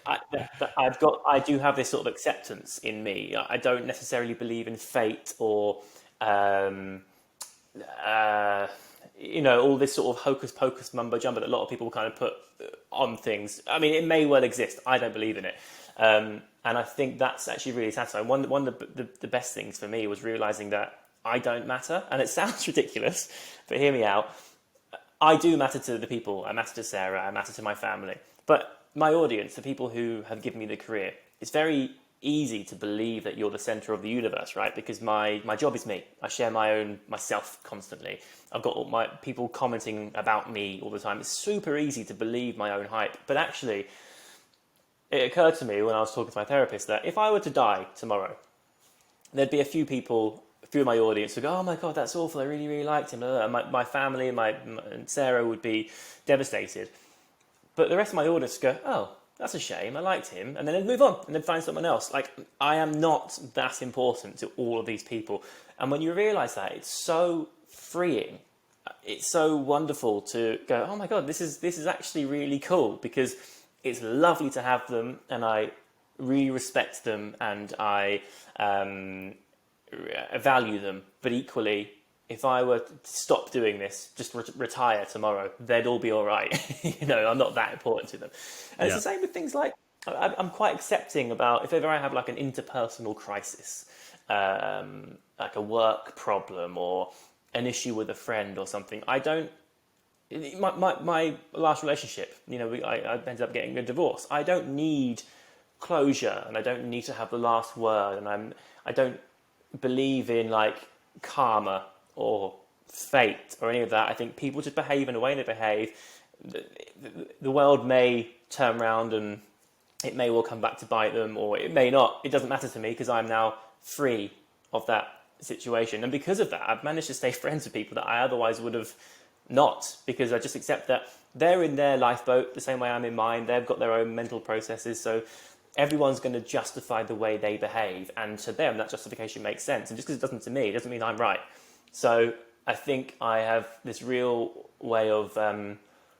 I think that I do have this sort of acceptance in me. I don't necessarily believe in fate or, all this sort of hocus pocus mumbo jumbo that a lot of people kind of put on things. I mean, it may well exist. I don't believe in it. And I think that's actually really satisfying. One of the best things for me was realizing that I don't matter. And it sounds ridiculous, but hear me out. I do matter to the people. I matter to Sarah. I matter to my family. But my audience, the people who have given me the career, it's very easy to believe that you're the center of the universe, right? Because my job is me. I share myself constantly. I've got all my people commenting about me all the time. It's super easy to believe my own hype. But actually, it occurred to me when I was talking to my therapist that if I were to die tomorrow, there'd be a few of my audience would go, "Oh my God, that's awful. I really, really liked him." And my family and Sarah would be devastated. But the rest of my audience go, "Oh, that's a shame. I liked him." And then they'd move on and they'd find someone else. Like, I am not that important to all of these people. And when you realize that, it's so freeing. It's so wonderful to go, "Oh my God, this is actually really cool," because it's lovely to have them, and I really respect them, and I value them. But equally, if I were to stop doing this, just retire tomorrow, they'd all be all right. I'm not that important to them. And It's the same with things like, I'm quite accepting about if ever I have like an interpersonal crisis, like a work problem or an issue with a friend or something. I don't. My last relationship, I ended up getting a divorce. I don't need closure, and I don't need to have the last word, and I don't believe in like karma or fate or any of that. I think people just behave in the way they behave. The world may turn around and it may well come back to bite them, or it may not. It doesn't matter to me, because I'm now free of that situation. And because of that, I've managed to stay friends with people that I otherwise would have not, because I just accept that they're in their lifeboat the same way I'm in mine. They've got their own mental processes. So everyone's going to justify the way they behave, and to them that justification makes sense. And just because it doesn't to me, it doesn't mean I'm right. So I think I have this real way of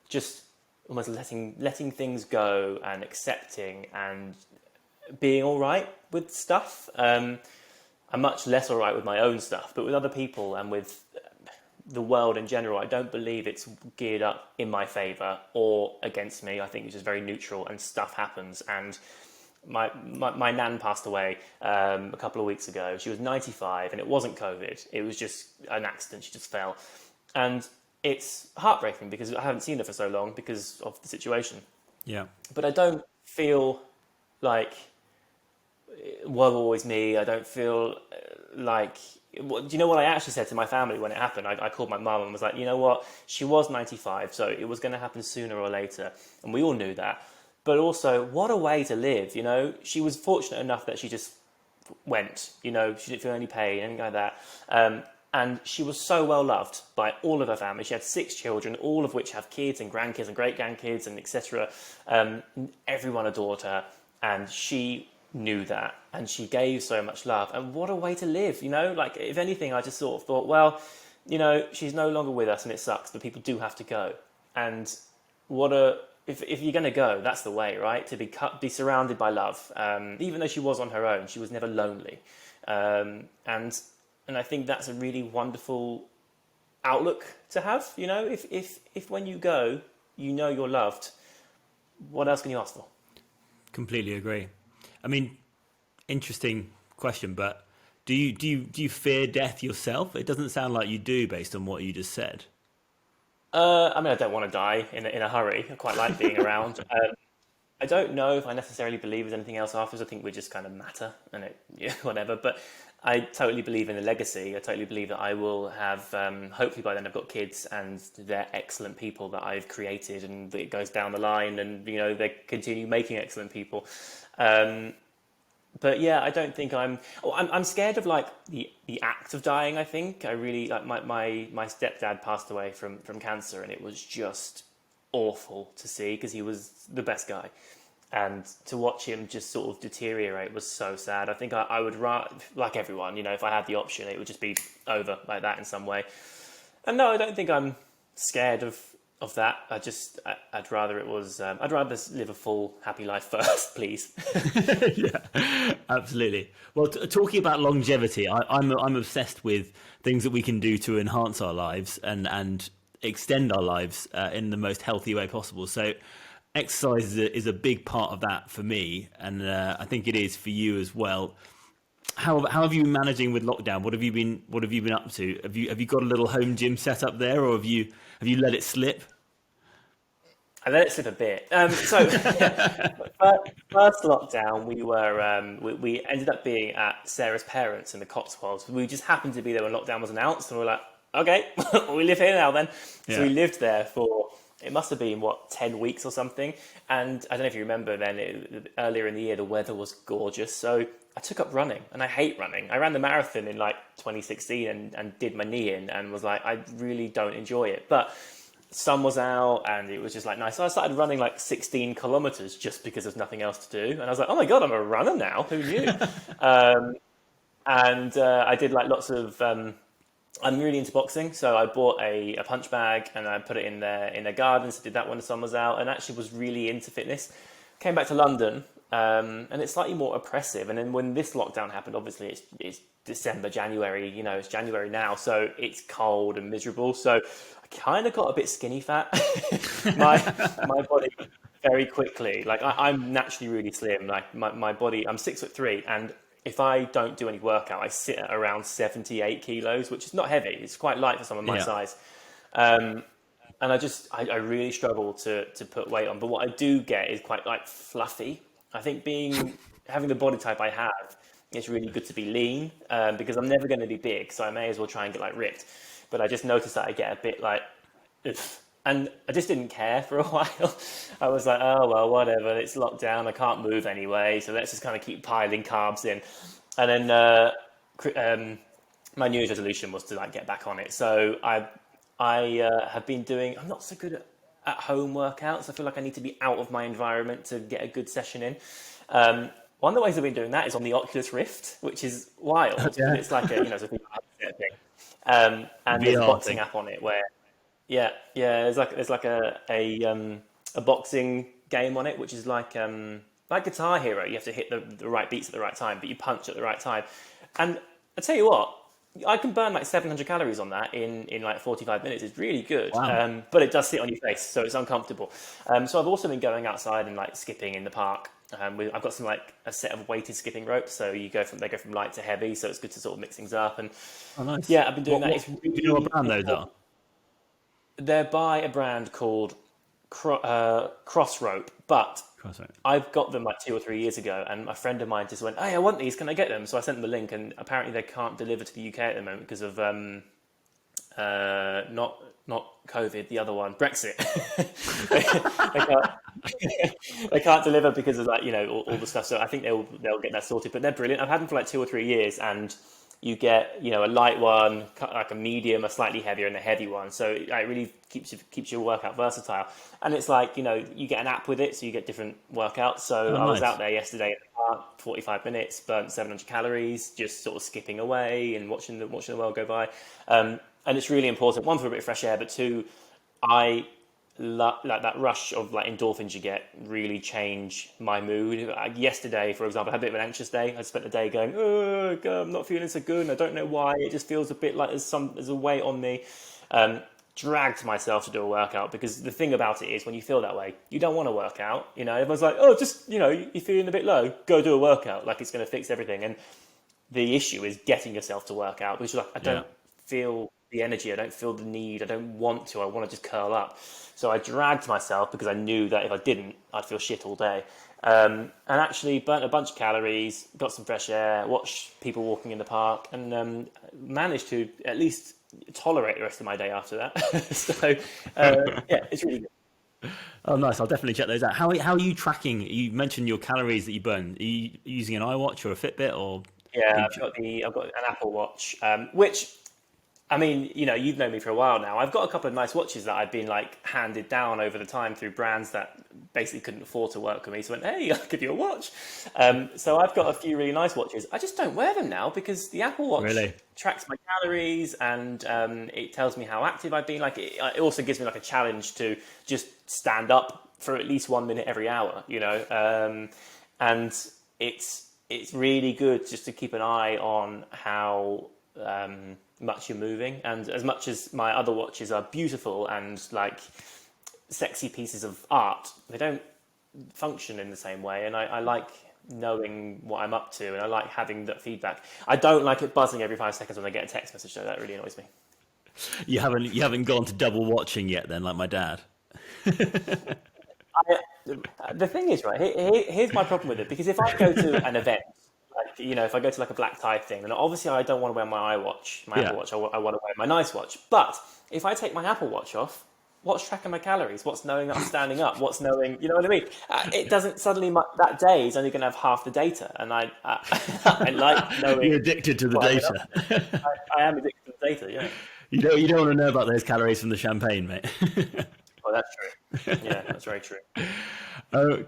just almost letting things go and accepting and being all right with stuff. I'm much less all right with my own stuff, but with other people and with the world in general, I don't believe it's geared up in my favor or against me. I think it's just very neutral, and stuff happens. And my nan passed away a couple of weeks ago. She was 95, and it wasn't COVID. It was just an accident. She just fell. And it's heartbreaking because I haven't seen her for so long because of the situation. Yeah. But I don't feel like, woe always me. I don't feel like... Do you know what I actually said to my family when it happened? I called my mum and was like, you know what? She was 95, so it was going to happen sooner or later. And we all knew that. But also, what a way to live, She was fortunate enough that she just went, she didn't feel any pain, anything like that. And she was so well loved by all of her family. She had 6 children, all of which have kids and grandkids and great-grandkids and etc. Everyone adored her, and she knew that, and she gave so much love. And what a way to live, Like, if anything, I just sort of thought, well, she's no longer with us, and it sucks, but people do have to go. And if you're going to go, that's the way, right? To be surrounded by love. Even though she was on her own, she was never lonely. And I think that's a really wonderful outlook to have. If when you go, you're loved, what else can you ask for? Completely agree. I mean, interesting question, but do you fear death yourself? It doesn't sound like you do, based on what you just said. I don't want to die in a hurry. I quite like being around. I don't know if I necessarily believe there's anything else afterwards. I think we just kind of matter and whatever. But I totally believe in the legacy. I totally believe that I will have, hopefully by then I've got kids and they're excellent people that I've created, and it goes down the line, and they continue making excellent people. But yeah, I don't think I'm scared of like the act of dying. I think I really like my stepdad passed away from cancer, and it was just awful to see because he was the best guy. And to watch him just sort of deteriorate was so sad. I think I would rather, like everyone, if I had the option, it would just be over like that in some way. And no, I don't think I'm scared of that. I'd rather it was, I'd rather live a full, happy life first, please. Yeah, absolutely. Well, talking about longevity, I'm obsessed with things that we can do to enhance our lives and extend our lives in the most healthy way possible. So exercise is a big part of that for me, and I think it is for you as well. How have you been managing with lockdown? What have you been up to? Have you got a little home gym set up there, or have you let it slip? I let it slip a bit. So first lockdown, we ended up being at Sarah's parents in the Cotswolds. We just happened to be there when lockdown was announced, and we were like, okay, we live here now then. So we lived there for, it must have been 10 weeks or something. And I don't know if you remember then, earlier in the year, the weather was gorgeous. So I took up running, and I hate running. I ran the marathon in like 2016 and did my knee in, and was like, I really don't enjoy it. But sun was out and it was just like nice. So I started running like 16 kilometers just because there's nothing else to do. And I was like, oh my God, I'm a runner now. Who knew? I did like lots of, I'm really into boxing. So I bought a punch bag and I put it in their gardens. Did that when the sun was out, and actually was really into fitness. Came back to London, and it's slightly more oppressive. And then when this lockdown happened, obviously it's December, January, it's January now. So it's cold and miserable. So I kind of got a bit skinny fat. my body very quickly, like I'm naturally really slim. Like my body, I'm 6'3", and if I don't do any workout, I sit at around 78 kilos, which is not heavy. It's quite light for someone my size. And I really struggle to put weight on. But what I do get is quite like fluffy. I think having the body type I have, it's really good to be lean, because I'm never going to be big. So I may as well try and get like ripped. But I just noticed that I get a bit like, ugh. And I just didn't care for a while. I was like, oh, well, whatever. It's locked down. I can't move anyway. So let's just kind of keep piling carbs in. And then my New Year's resolution was to like get back on it. So I have been doing, I'm not so good at home workouts. I feel like I need to be out of my environment to get a good session in. One of the ways I've been doing that is on the Oculus Rift, which is wild. Yeah. It's like it's a thing. And there's a boxing app on it where, there's like a boxing game on it, which is like Guitar Hero. You have to hit the right beats at the right time, but you punch at the right time. And I tell you what, I can burn like 700 calories on that in like 45 minutes. It's really good. Wow. But it does sit on your face, so it's uncomfortable. So I've also been going outside and like skipping in the park. I've got some like a set of weighted skipping ropes, so they go from light to heavy, so it's good to sort of mix things up. And nice. Yeah, I've been doing that. It's really, do you know what brand those are? They're by a brand called Crossrope, but I've got them like 2 or 3 years ago, and a friend of mine just went, "Hey, I want these. Can I get them?" So I sent them a link, and apparently they can't deliver to the UK at the moment because of not COVID, the other one, Brexit. they can't deliver because of all the stuff. So I think they'll get that sorted. But they're brilliant. I've had them for like 2 or 3 years, and you get a light one, like a medium, a slightly heavier, and a heavy one. So it really keeps your workout versatile. And it's like you get an app with it, so you get different workouts. So I was out there yesterday in the park, 45 minutes, burnt 700 calories, just sort of skipping away and watching the world go by. And it's really important, one, for a bit of fresh air, but two, I like that rush of like endorphins you get really change my mood. Yesterday, for example, I had a bit of an anxious day. I spent the day going, oh God, I'm not feeling so good, and I don't know why. It just feels a bit like there's a weight on me. Dragged myself to do a workout, because the thing about it is when you feel that way, you don't want to work out. Everyone's like, oh, just you're feeling a bit low, go do a workout, like it's going to fix everything. And the issue is getting yourself to work out, because I don't feel the energy. I don't feel the need. I don't want to. I want to just curl up. So I dragged myself because I knew that if I didn't, I'd feel shit all day. And actually burnt a bunch of calories, got some fresh air, watched people walking in the park, and managed to at least tolerate the rest of my day after that. So yeah, it's really good. Oh, nice. I'll definitely check those out. How are you tracking? You mentioned your calories that you burn. Are you using an iWatch or a Fitbit or? Yeah, I've got an Apple Watch, which, I mean, you've known me for a while now. I've got a couple of nice watches that I've been handed down over the time through brands that basically couldn't afford to work with me. So I went, hey, I'll give you a watch. So I've got a few really nice watches. I just don't wear them now because the Apple Watch tracks my calories and it tells me how active I've been. It also gives me a challenge to just stand up for at least 1 minute every hour, and it's really good just to keep an eye on how much you're moving. And as much as my other watches are beautiful and sexy pieces of art, they don't function in the same way. And I like knowing what I'm up to, and I like having that feedback. I don't like it buzzing every 5 seconds when I get a text message, though. That really annoys me. You haven't gone to double watching yet, then, like my dad. The thing is, right, here's my problem with it, because if I go to an event, if I go to a black tie thing, then obviously I don't want to wear my iWatch, Apple Watch. I want to wear my nice watch. But if I take my Apple Watch off, what's tracking my calories? What's knowing that I'm standing up? What's knowing, you know what I mean? It doesn't suddenly, that day is only going to have half the data. And I like knowing. You're addicted to the data. I am addicted to the data, yeah. You don't want to know about those calories from the champagne, mate. Oh, that's true. Yeah, that's very true.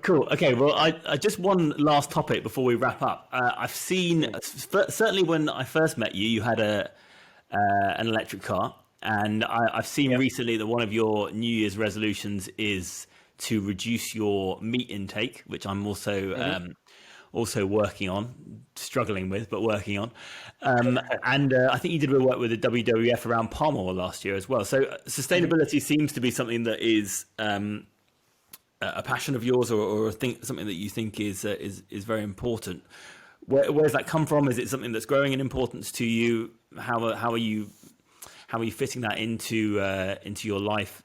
Cool. Okay. Well, I just one last topic before we wrap up. I've seen certainly when I first met you, you had an electric car, and I've seen recently that one of your New Year's resolutions is to reduce your meat intake, which I'm also working on, struggling with, but working on. And I think you did a bit of work with the WWF around palm oil last year as well. So sustainability seems to be something that is a passion of yours, or something that you think is very important. Where's that come from? Is it something that's growing in importance to you? How are you fitting that into your life?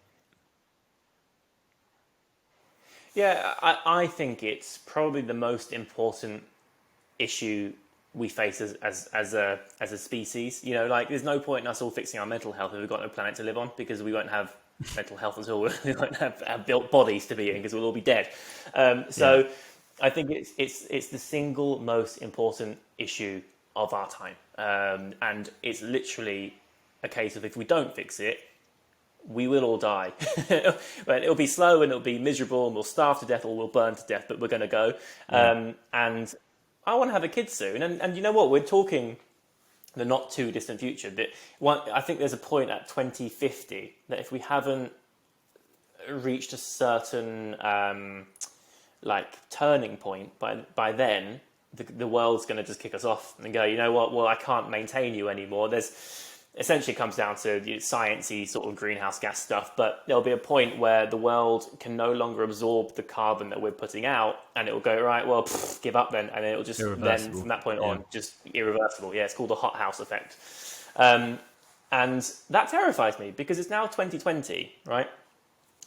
Yeah, I think it's probably the most important issue we face as a species. There's no point in us all fixing our mental health if we've got no planet to live on, because we won't have mental health at all. We won't have built bodies to be in, because we'll all be dead. I think it's the single most important issue of our time, and it's literally a case of, if we don't fix it, we will all die. But it'll be slow and it'll be miserable, and we'll starve to death or we'll burn to death, but we're going to go. And I want to have a kid soon. And you know what? We're talking the not too distant future. I think there's a point at 2050 that if we haven't reached a certain turning point by then, the world's going to just kick us off and go, you know what? Well, I can't maintain you anymore. Essentially comes down to sciencey sort of greenhouse gas stuff, but there'll be a point where the world can no longer absorb the carbon that we're putting out, and it'll go, right, well, give up then, and it'll just then from that point on just irreversible. Yeah, it's called the hothouse effect, and that terrifies me, because it's now 2020, right?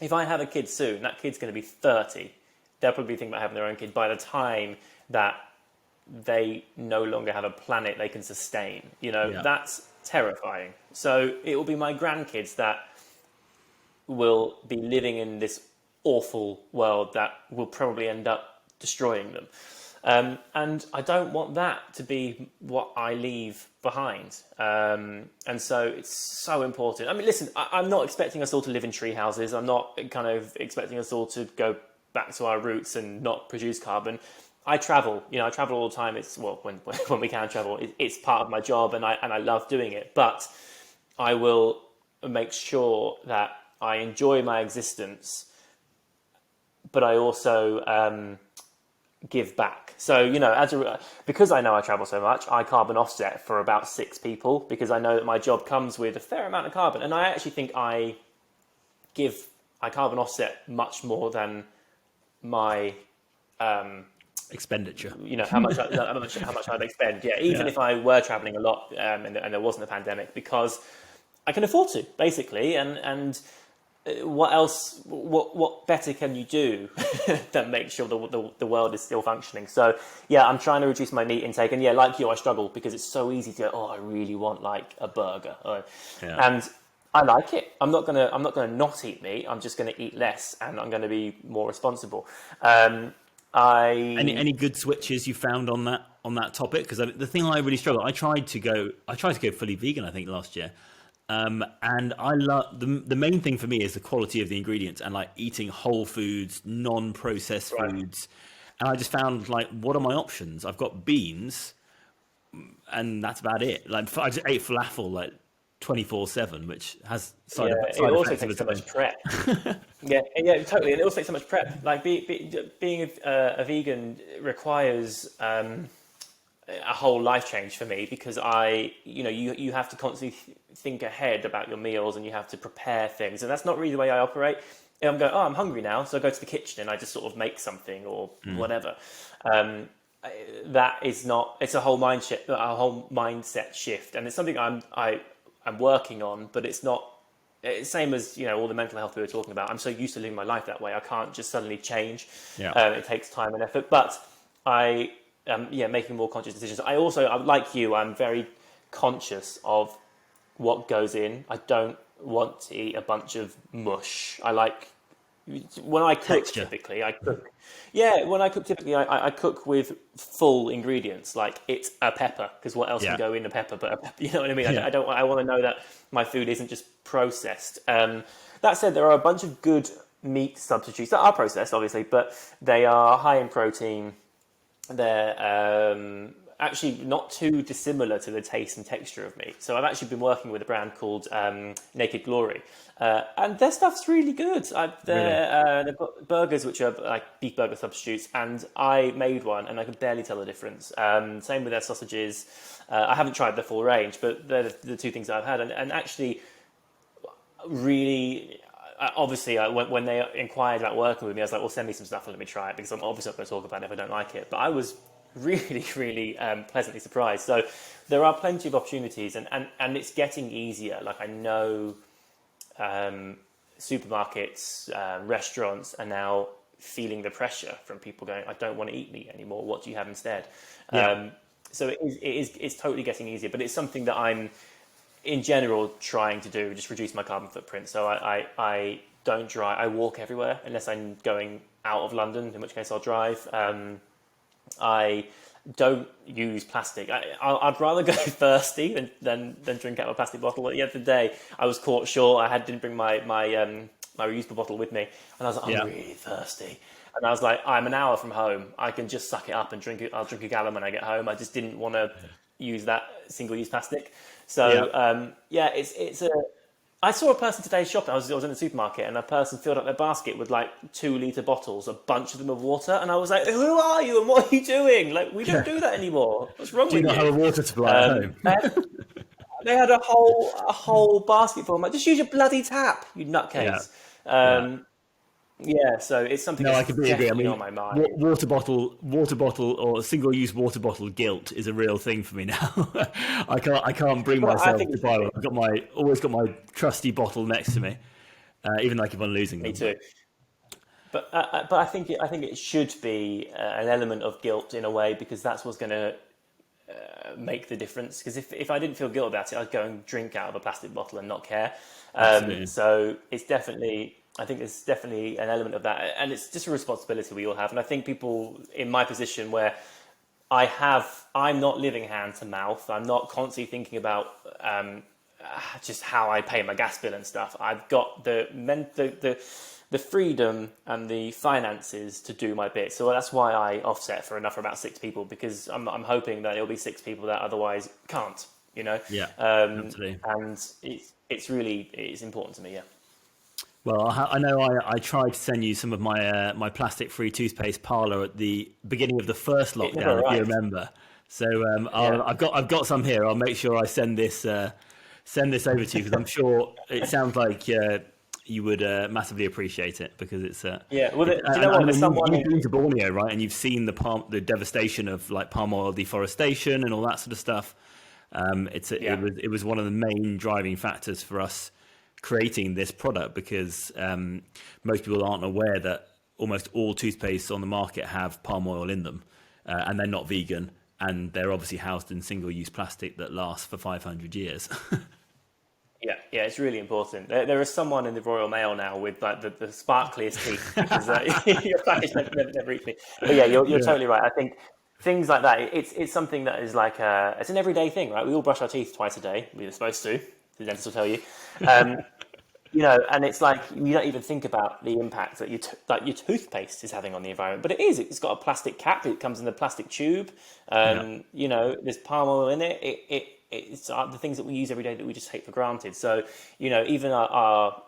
If I have a kid soon, that kid's going to be 30. They'll probably think about having their own kid by the time that they no longer have a planet they can sustain. That's terrifying. So it will be my grandkids that will be living in this awful world that will probably end up destroying them. And I don't want that to be what I leave behind. And so it's so important. I mean, listen, I'm not expecting us all to live in tree houses. I'm not kind of expecting us all to go back to our roots and not produce carbon. I travel, I travel all the time. It's when we can travel, it's part of my job, and I love doing it. But I will make sure that I enjoy my existence, but I also give back. So because I know I travel so much, I carbon offset for about 6 people, because I know that my job comes with a fair amount of carbon, and I actually think I carbon offset much more than my expenditure. How much I'd expend. Yeah, even if I were traveling a lot and there wasn't a pandemic, because I can afford to, basically, and what else? What better can you do than make sure the world is still functioning? So yeah, I'm trying to reduce my meat intake, and yeah, like you, I struggle because it's so easy to go, oh, I really want like a burger, and I like it. I'm not gonna not eat meat. I'm just gonna eat less, and I'm gonna be more responsible. Any good switches you found on that topic? Because the thing I really struggle, I tried to go fully vegan, I think, last year. And I love the main thing for me is the quality of the ingredients and like eating whole foods, non-processed foods. And I just found like, what are my options? I've got beans, and that's about it. Like I just ate falafel like 24/7, which has side it also effects of takes its so own. much prep. yeah, totally. And it also takes so much prep. Like being a vegan requires a whole life change for me because you have to constantly think ahead about your meals and you have to prepare things. And that's not really the way I operate. I'm going, oh, I'm hungry now. So I go to the kitchen and I just sort of make something or whatever. That is not, it's a whole mindset shift. And it's something I'm working on, but it's not, it's same as, all the mental health we were talking about. I'm so used to living my life that way. I can't just suddenly change. It takes time and effort, but making more conscious decisions. I also, like you, I'm very conscious of what goes in. I don't want to eat a bunch of mush. I like, when I cook, Texture. typically, I cook. Yeah, when I cook, typically, I cook with full ingredients. Like it's a pepper, because what else can go in a pepper but a pepper? You know what I mean? Yeah. I want to know that my food isn't just processed. That said, there are a bunch of good meat substitutes that are processed, obviously, but they are high in protein. They're actually not too dissimilar to the taste and texture of meat. So I've actually been working with a brand called Naked Glory, and their stuff's really good. They've got burgers which are like beef burger substitutes, and I made one and I could barely tell the difference. Same with their sausages. I haven't tried the full range, but they're the two things I've had, and actually really... Obviously, when they inquired about working with me, I was like, well, send me some stuff and let me try it, because I'm obviously not going to talk about it if I don't like it. But I was really, really pleasantly surprised. So there are plenty of opportunities, and it's getting easier. Like I know supermarkets, restaurants are now feeling the pressure from people going, I don't want to eat meat anymore. What do you have instead? So it's totally getting easier, but it's something that I'm, in general, trying to do, just reduce my carbon footprint. So I don't drive. I walk everywhere unless I'm going out of London, in which case I'll drive. I don't use plastic. I'd rather go thirsty than drink out of a plastic bottle. At the end of the day, I was caught short. Didn't bring my reusable bottle with me, and I was like, I'm really thirsty. And I was like, I'm an hour from home. I can just suck it up and drink it. I'll drink a gallon when I get home. I just didn't want to use that single-use plastic. So it's a. I saw a person today shopping. I was in the supermarket, and a person filled up their basket with like 2-litre bottles, a bunch of them of water, and I was like, "Who are you, and what are you doing? Like, we don't do that anymore. What's wrong with you?" Do you not have a water supply at home? They had a whole basket full. I'm like, just use your bloody tap, you nutcase. So it's something that's I completely agree. I definitely mean, on my mind. water bottle, or single-use water bottle guilt is a real thing for me now. I can't bring myself to buy one. I've always got my trusty bottle next to me, even like if I'm losing them. Me too. But I think it should be an element of guilt in a way, because that's what's going to make the difference. Because if I didn't feel guilt about it, I'd go and drink out of a plastic bottle and not care. So it's definitely. I think there's definitely an element of that, and it's just a responsibility we all have. And I think people in my position, where I'm not living hand to mouth. I'm not constantly thinking about just how I pay my gas bill and stuff. I've got the freedom and the finances to do my bit. So that's why I offset for about 6 people, because I'm hoping that it'll be 6 people that otherwise can't. Absolutely. And it's important to me. Yeah. Well, I know I tried to send you some of my plastic-free toothpaste parlour at the beginning of the first lockdown, if you remember. So I've got some here. I'll make sure I send this over to you, because I'm sure it sounds like you would massively appreciate it, because it's Well, do you know what? There's someone you've been to Borneo, right? And you've seen the devastation of like palm oil deforestation and all that sort of stuff. Yeah. It was one of the main driving factors for us creating this product, because most people aren't aware that almost all toothpastes on the market have palm oil in them, and they're not vegan, and they're obviously housed in single-use plastic that lasts for 500 years. Yeah, yeah, it's really important. There is someone in the Royal Mail now with like the sparkliest teeth because your package never reached me. But yeah, you're Yeah. totally right. I think things like that, it's something that is like it's an everyday thing, right? We all brush our teeth twice a day. We're supposed to. The dentist will tell you. Um, and it's like you don't even think about the impact that your toothpaste is having on the environment, but it is. It's got a plastic cap. It comes in a plastic tube. Yeah. There's palm oil in it. It's the things that we use every day that we just take for granted. So, even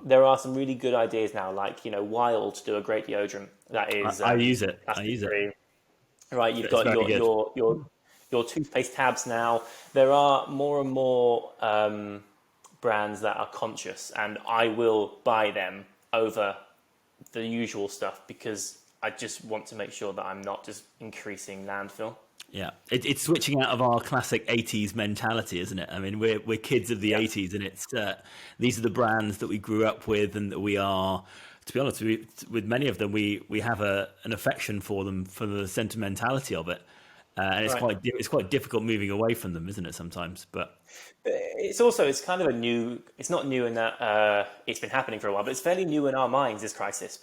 there are some really good ideas now, like Wild do a great deodorant that is I use it. I plastic use it. free. Right, you've It's got very good. your toothpaste tabs now. There are more and more brands that are conscious, and I will buy them over the usual stuff because I just want to make sure that I'm not just increasing landfill. Yeah, it's switching out of our classic '80s mentality, isn't it? I mean, we're kids of the Yeah. '80s, and it's these are the brands that we grew up with, and that we are. To be honest, with many of them, we have an affection for them, for the sentimentality of it, and Right. it's quite difficult moving away from them, isn't it? Sometimes, but It's kind of it's not new in that it's been happening for a while, but it's fairly new in our minds, this crisis.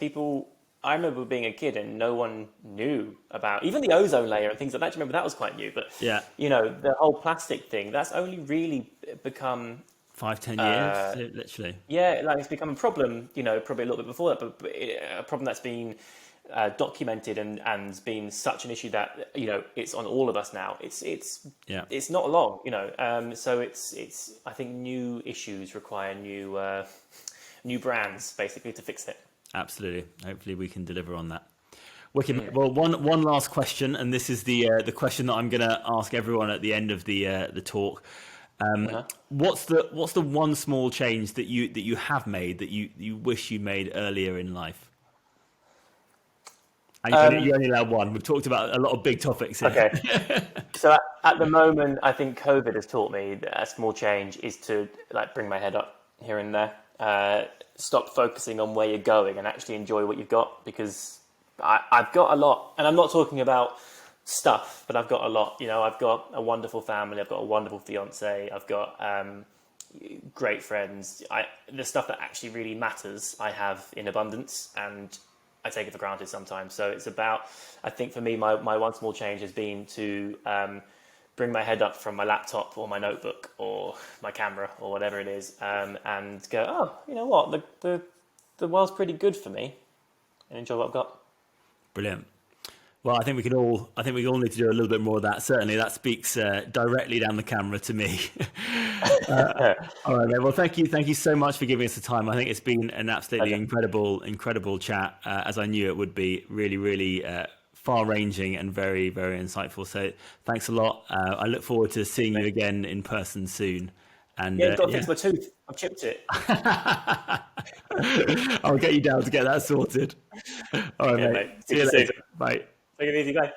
I remember being a kid and no one knew about even the ozone layer and things like that. Do you remember that was quite new? But, yeah, the whole plastic thing, that's only really become, 5-10 years, literally. yeah, like it's become a problem, probably a little bit before that, but a problem that's been documented and been such an issue that it's on all of us now. Yeah, It's not long, so it's I think new issues require new brands basically to fix it. absolutely. Hopefully, we can deliver on that. Wicked. Well, one last question, and this is the question that I'm going to ask everyone at the end of the talk. Uh-huh. What's the one small change that you have made that you wish you made earlier in life? And you only allowed one. We've talked about a lot of big topics here. Okay. So at the moment, I think COVID has taught me that a small change is to like bring my head up here and there. Stop focusing on where you're going and actually enjoy what you've got, because I've got a lot, and I'm not talking about stuff, but I've got a lot. I've got a wonderful family. I've got a wonderful fiance. I've got great friends. The stuff that actually really matters, I have in abundance, and I take it for granted sometimes. So it's about, I think for me, my one small change has been to bring my head up from my laptop or my notebook or my camera or whatever it is, and go, oh, you know what, the world's pretty good for me, and enjoy what I've got. Brilliant. Well, I think we all need to do a little bit more of that. Certainly, that speaks directly down the camera to me. All right, mate. Well, thank you so much for giving us the time. I think it's been an absolutely incredible chat, as I knew it would be. Really, really far-ranging and very, very insightful. So, thanks a lot. I look forward to seeing you again in person soon. And Yeah, you've got to fix my tooth. I've chipped it. I'll get you down to get that sorted. All right, Yeah, mate. mate. See you later. Bye. Take it easy, bye.